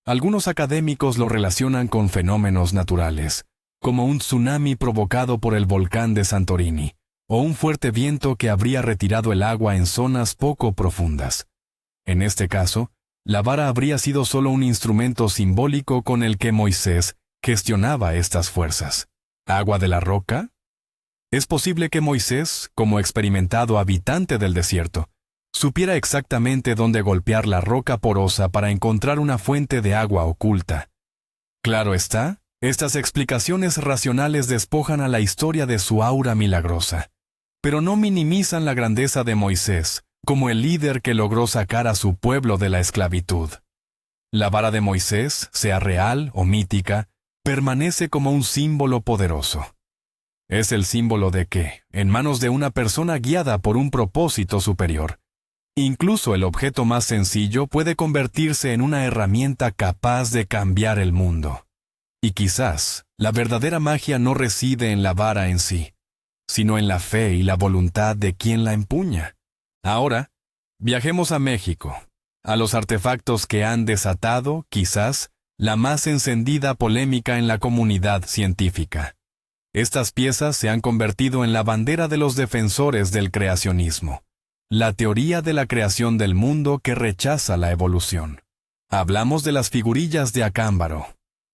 Algunos académicos lo relacionan con fenómenos naturales, como un tsunami provocado por el volcán de Santorini, o un fuerte viento que habría retirado el agua en zonas poco profundas. En este caso, la vara habría sido solo un instrumento simbólico con el que Moisés gestionaba estas fuerzas. ¿Agua de la roca? Es posible que Moisés, como experimentado habitante del desierto, supiera exactamente dónde golpear la roca porosa para encontrar una fuente de agua oculta. Claro está, estas explicaciones racionales despojan a la historia de su aura milagrosa, pero no minimizan la grandeza de Moisés como el líder que logró sacar a su pueblo de la esclavitud. La vara de Moisés, sea real o mítica, permanece como un símbolo poderoso. Es el símbolo de que, en manos de una persona guiada por un propósito superior, incluso el objeto más sencillo puede convertirse en una herramienta capaz de cambiar el mundo. Y quizás, la verdadera magia no reside en la vara en sí, sino en la fe y la voluntad de quien la empuña. Ahora, viajemos a México, a los artefactos que han desatado, quizás, la más encendida polémica en la comunidad científica. Estas piezas se han convertido en la bandera de los defensores del creacionismo, la teoría de la creación del mundo que rechaza la evolución. Hablamos de las figurillas de Acámbaro.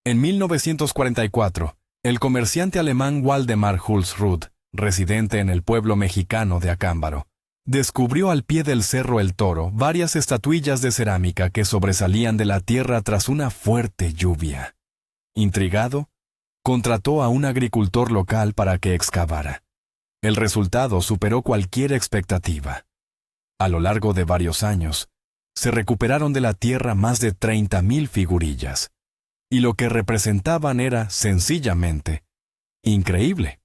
En 1944, el comerciante alemán Waldemar Hulsrud, residente en el pueblo mexicano de Acámbaro, descubrió al pie del Cerro El Toro varias estatuillas de cerámica que sobresalían de la tierra tras una fuerte lluvia. Intrigado, contrató a un agricultor local para que excavara. El resultado superó cualquier expectativa. A lo largo de varios años, se recuperaron de la tierra más de 30,000 figurillas, y lo que representaban era, sencillamente, increíble.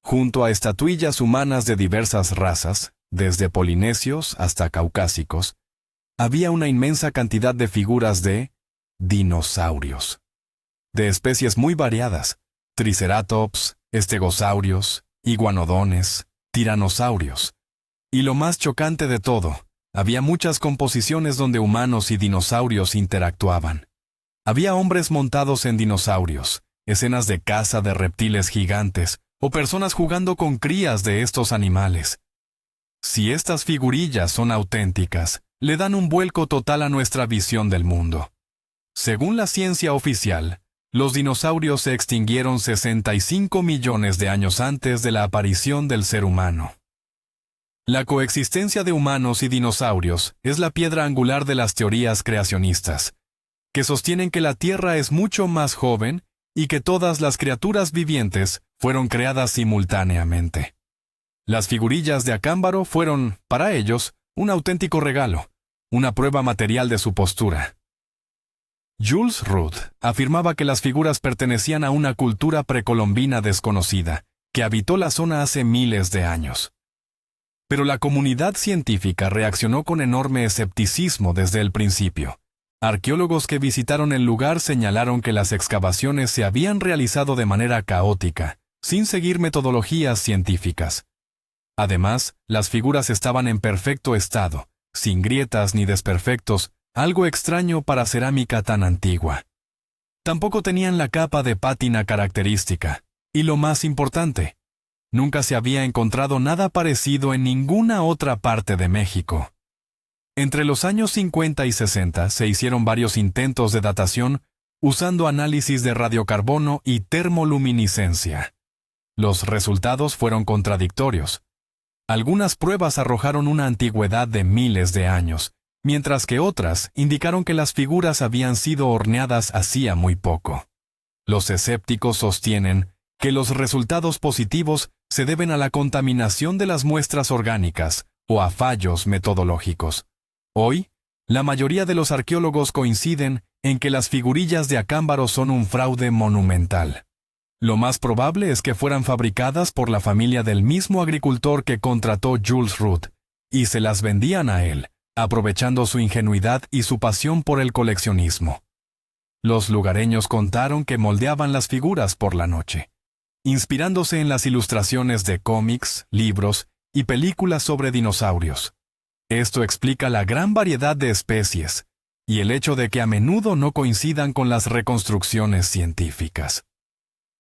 Junto a estatuillas humanas de diversas razas, desde polinesios hasta caucásicos, había una inmensa cantidad de figuras de dinosaurios, de especies muy variadas: triceratops, estegosaurios, iguanodones, tiranosaurios. Y lo más chocante de todo, había muchas composiciones donde humanos y dinosaurios interactuaban. Había hombres montados en dinosaurios, escenas de caza de reptiles gigantes, o personas jugando con crías de estos animales. Si estas figurillas son auténticas, le dan un vuelco total a nuestra visión del mundo. Según la ciencia oficial, los dinosaurios se extinguieron 65 millones de años antes de la aparición del ser humano. La coexistencia de humanos y dinosaurios es la piedra angular de las teorías creacionistas, que sostienen que la Tierra es mucho más joven y que todas las criaturas vivientes fueron creadas simultáneamente. Las figurillas de Acámbaro fueron, para ellos, un auténtico regalo, una prueba material de su postura. Jules Rudd afirmaba que las figuras pertenecían a una cultura precolombina desconocida, que habitó la zona hace miles de años. Pero la comunidad científica reaccionó con enorme escepticismo desde el principio. Arqueólogos que visitaron el lugar señalaron que las excavaciones se habían realizado de manera caótica, sin seguir metodologías científicas. Además, las figuras estaban en perfecto estado, sin grietas ni desperfectos, algo extraño para cerámica tan antigua. Tampoco tenían la capa de pátina característica, y lo más importante, nunca se había encontrado nada parecido en ninguna otra parte de México. Entre los años 50 y 60 se hicieron varios intentos de datación usando análisis de radiocarbono y termoluminiscencia. Los resultados fueron contradictorios. Algunas pruebas arrojaron una antigüedad de miles de años, mientras que otras indicaron que las figuras habían sido horneadas hacía muy poco. Los escépticos sostienen que los resultados positivos se deben a la contaminación de las muestras orgánicas o a fallos metodológicos. Hoy, la mayoría de los arqueólogos coinciden en que las figurillas de Acámbaro son un fraude monumental. Lo más probable es que fueran fabricadas por la familia del mismo agricultor que contrató Jules Root, y se las vendían a él, aprovechando su ingenuidad y su pasión por el coleccionismo. Los lugareños contaron que moldeaban las figuras por la noche, inspirándose en las ilustraciones de cómics, libros y películas sobre dinosaurios. Esto explica la gran variedad de especies y el hecho de que a menudo no coincidan con las reconstrucciones científicas.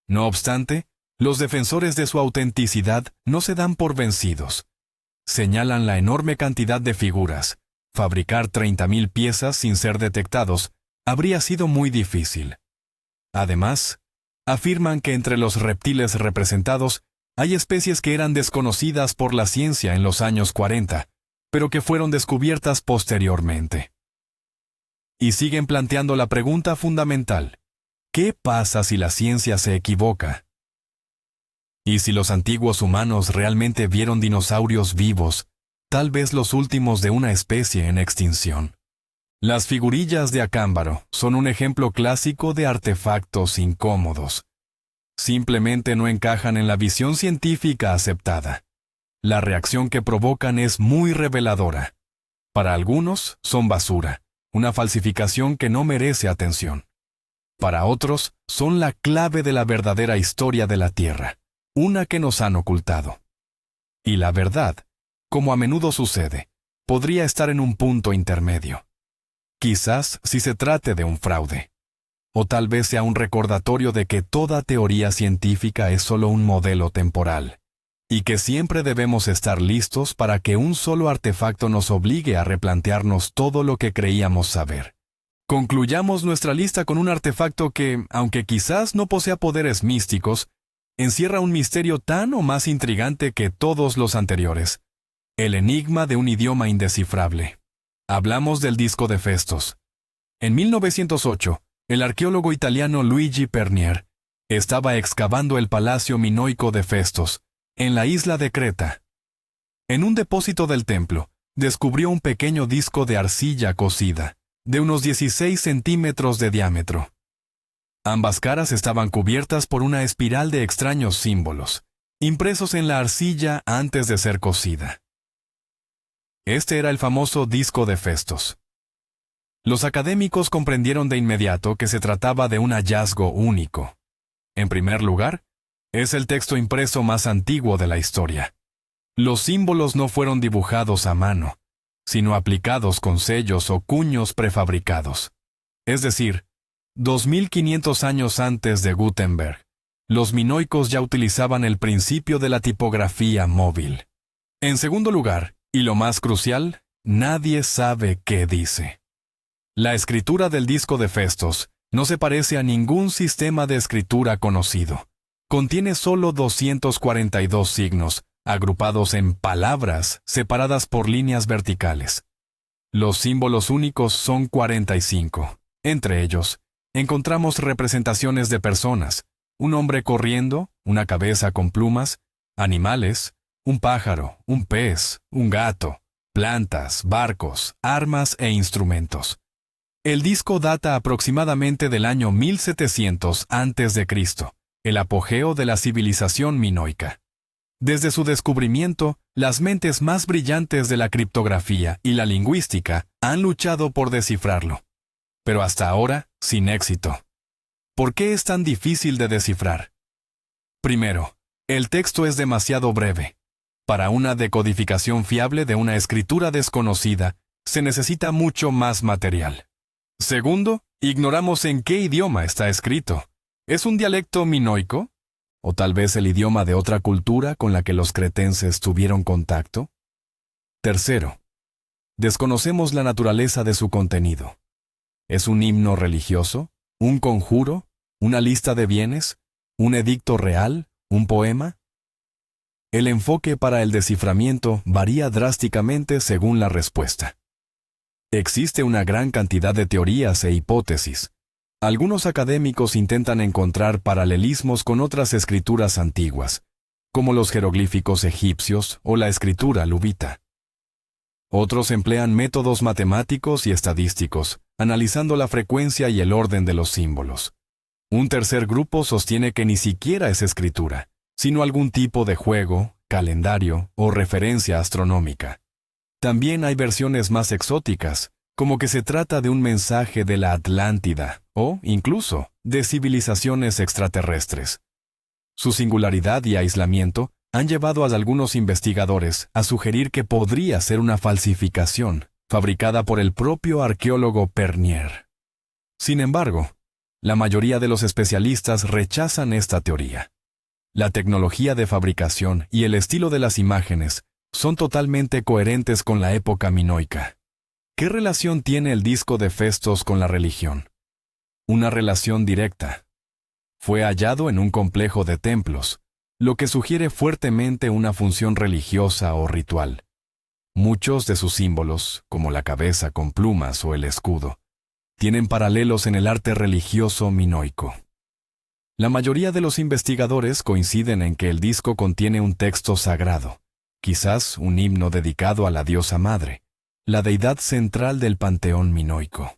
No obstante, los defensores de su autenticidad no se dan por vencidos. Señalan la enorme cantidad de figuras. Fabricar 30.000 piezas sin ser detectados habría sido muy difícil. Además, afirman que entre los reptiles representados hay especies que eran desconocidas por la ciencia en los años 40, pero que fueron descubiertas posteriormente. Y siguen planteando la pregunta fundamental: ¿qué pasa si la ciencia se equivoca? ¿Y si los antiguos humanos realmente vieron dinosaurios vivos, tal vez los últimos de una especie en extinción? Las figurillas de Acámbaro son un ejemplo clásico de artefactos incómodos. Simplemente no encajan en la visión científica aceptada. La reacción que provocan es muy reveladora. Para algunos, son basura, una falsificación que no merece atención. Para otros, son la clave de la verdadera historia de la Tierra, una que nos han ocultado. Y la verdad, como a menudo sucede, podría estar en un punto intermedio. Quizás si se trate de un fraude. O tal vez sea un recordatorio de que toda teoría científica es solo un modelo temporal, y que siempre debemos estar listos para que un solo artefacto nos obligue a replantearnos todo lo que creíamos saber. Concluyamos nuestra lista con un artefacto que, aunque quizás no posea poderes místicos, encierra un misterio tan o más intrigante que todos los anteriores: el enigma de un idioma indescifrable. Hablamos del disco de Festos. En 1908, el arqueólogo italiano Luigi Pernier estaba excavando el palacio minoico de Festos, en la isla de Creta. En un depósito del templo, descubrió un pequeño disco de arcilla cocida, de unos 16 centímetros de diámetro. Ambas caras estaban cubiertas por una espiral de extraños símbolos, impresos en la arcilla antes de ser cocida. Este era el famoso disco de Festos. Los académicos comprendieron de inmediato que se trataba de un hallazgo único. En primer lugar, es el texto impreso más antiguo de la historia. Los símbolos no fueron dibujados a mano, sino aplicados con sellos o cuños prefabricados. Es decir, 2500 años antes de Gutenberg, los minoicos ya utilizaban el principio de la tipografía móvil. En segundo lugar, y lo más crucial, nadie sabe qué dice. La escritura del disco de Festos no se parece a ningún sistema de escritura conocido. Contiene solo 242 signos, agrupados en palabras separadas por líneas verticales. Los símbolos únicos son 45. Entre ellos, encontramos representaciones de personas, un hombre corriendo, una cabeza con plumas, animales, un pájaro, un pez, un gato, plantas, barcos, armas e instrumentos. El disco data aproximadamente del año 1700 a.C., el apogeo de la civilización minoica. Desde su descubrimiento, las mentes más brillantes de la criptografía y la lingüística han luchado por descifrarlo. Pero hasta ahora, sin éxito. ¿Por qué es tan difícil de descifrar? Primero, el texto es demasiado breve. Para una decodificación fiable de una escritura desconocida, se necesita mucho más material. Segundo, ignoramos en qué idioma está escrito. ¿Es un dialecto minoico? ¿O tal vez el idioma de otra cultura con la que los cretenses tuvieron contacto? Tercero, desconocemos la naturaleza de su contenido. ¿Es un himno religioso? ¿Un conjuro? ¿Una lista de bienes? ¿Un edicto real? ¿Un poema? El enfoque para el desciframiento varía drásticamente según la respuesta. Existe una gran cantidad de teorías e hipótesis. Algunos académicos intentan encontrar paralelismos con otras escrituras antiguas, como los jeroglíficos egipcios o la escritura luvita. Otros emplean métodos matemáticos y estadísticos, analizando la frecuencia y el orden de los símbolos. Un tercer grupo sostiene que ni siquiera es escritura, sino algún tipo de juego, calendario o referencia astronómica. También hay versiones más exóticas, como que se trata de un mensaje de la Atlántida o, incluso, de civilizaciones extraterrestres. Su singularidad y aislamiento han llevado a algunos investigadores a sugerir que podría ser una falsificación fabricada por el propio arqueólogo Pernier. Sin embargo, la mayoría de los especialistas rechazan esta teoría. La tecnología de fabricación y el estilo de las imágenes son totalmente coherentes con la época minoica. ¿Qué relación tiene el disco de Festos con la religión? Una relación directa. Fue hallado en un complejo de templos, lo que sugiere fuertemente una función religiosa o ritual. Muchos de sus símbolos, como la cabeza con plumas o el escudo, tienen paralelos en el arte religioso minoico. La mayoría de los investigadores coinciden en que el disco contiene un texto sagrado, quizás un himno dedicado a la diosa madre, la deidad central del panteón minoico.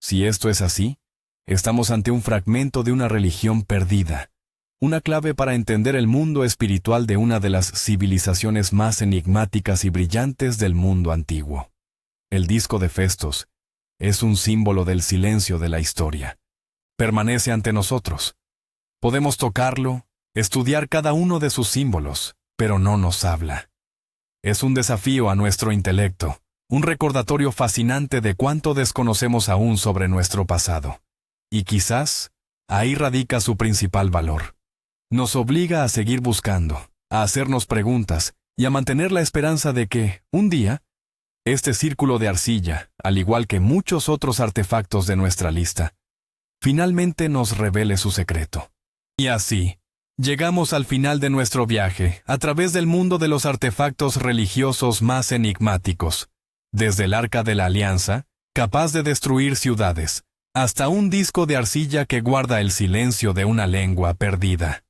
Si esto es así, estamos ante un fragmento de una religión perdida, una clave para entender el mundo espiritual de una de las civilizaciones más enigmáticas y brillantes del mundo antiguo. El disco de Festos es un símbolo del silencio de la historia. Permanece ante nosotros. Podemos tocarlo, estudiar cada uno de sus símbolos, pero no nos habla. Es un desafío a nuestro intelecto, un recordatorio fascinante de cuánto desconocemos aún sobre nuestro pasado. Y quizás, ahí radica su principal valor. Nos obliga a seguir buscando, a hacernos preguntas y a mantener la esperanza de que, un día, este círculo de arcilla, al igual que muchos otros artefactos de nuestra lista, finalmente nos revele su secreto. Y así, llegamos al final de nuestro viaje a través del mundo de los artefactos religiosos más enigmáticos, desde el Arca de la Alianza, capaz de destruir ciudades, hasta un disco de arcilla que guarda el silencio de una lengua perdida.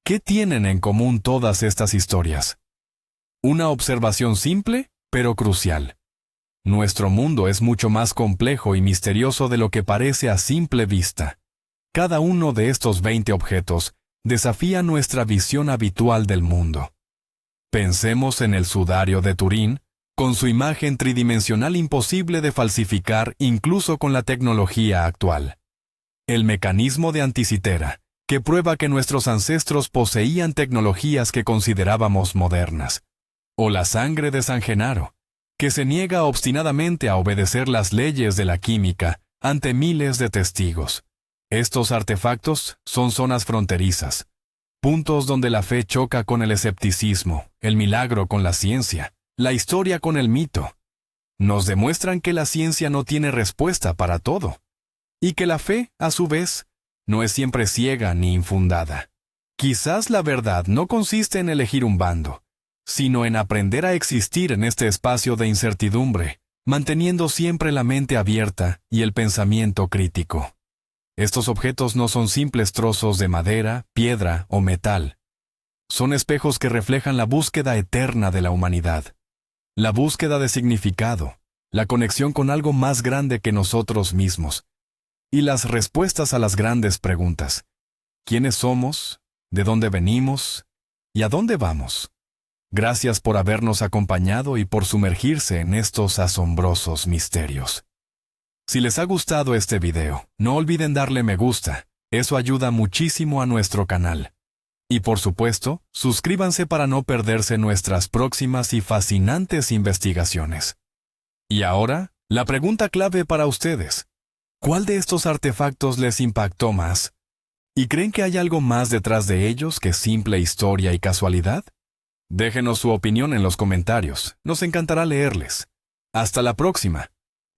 ¿Qué tienen en común todas estas historias? Una observación simple, pero crucial. Nuestro mundo es mucho más complejo y misterioso de lo que parece a simple vista. Cada uno de estos 20 objetos desafía nuestra visión habitual del mundo. Pensemos en el sudario de Turín, con su imagen tridimensional imposible de falsificar incluso con la tecnología actual. El mecanismo de Anticitera, que prueba que nuestros ancestros poseían tecnologías que considerábamos modernas. O la sangre de San Genaro, que se niega obstinadamente a obedecer las leyes de la química ante miles de testigos. Estos artefactos son zonas fronterizas, puntos donde la fe choca con el escepticismo, el milagro con la ciencia, la historia con el mito. Nos demuestran que la ciencia no tiene respuesta para todo, y que la fe, a su vez, no es siempre ciega ni infundada. Quizás la verdad no consiste en elegir un bando, sino en aprender a existir en este espacio de incertidumbre, manteniendo siempre la mente abierta y el pensamiento crítico. Estos objetos no son simples trozos de madera, piedra o metal. Son espejos que reflejan la búsqueda eterna de la humanidad. La búsqueda de significado, la conexión con algo más grande que nosotros mismos, y las respuestas a las grandes preguntas. ¿Quiénes somos? ¿De dónde venimos? ¿Y a dónde vamos? Gracias por habernos acompañado y por sumergirse en estos asombrosos misterios. Si les ha gustado este video, no olviden darle me gusta, eso ayuda muchísimo a nuestro canal. Y por supuesto, suscríbanse para no perderse nuestras próximas y fascinantes investigaciones. Y ahora, la pregunta clave para ustedes. ¿Cuál de estos artefactos les impactó más? ¿Y creen que hay algo más detrás de ellos que simple historia y casualidad? Déjenos su opinión en los comentarios, nos encantará leerles. Hasta la próxima.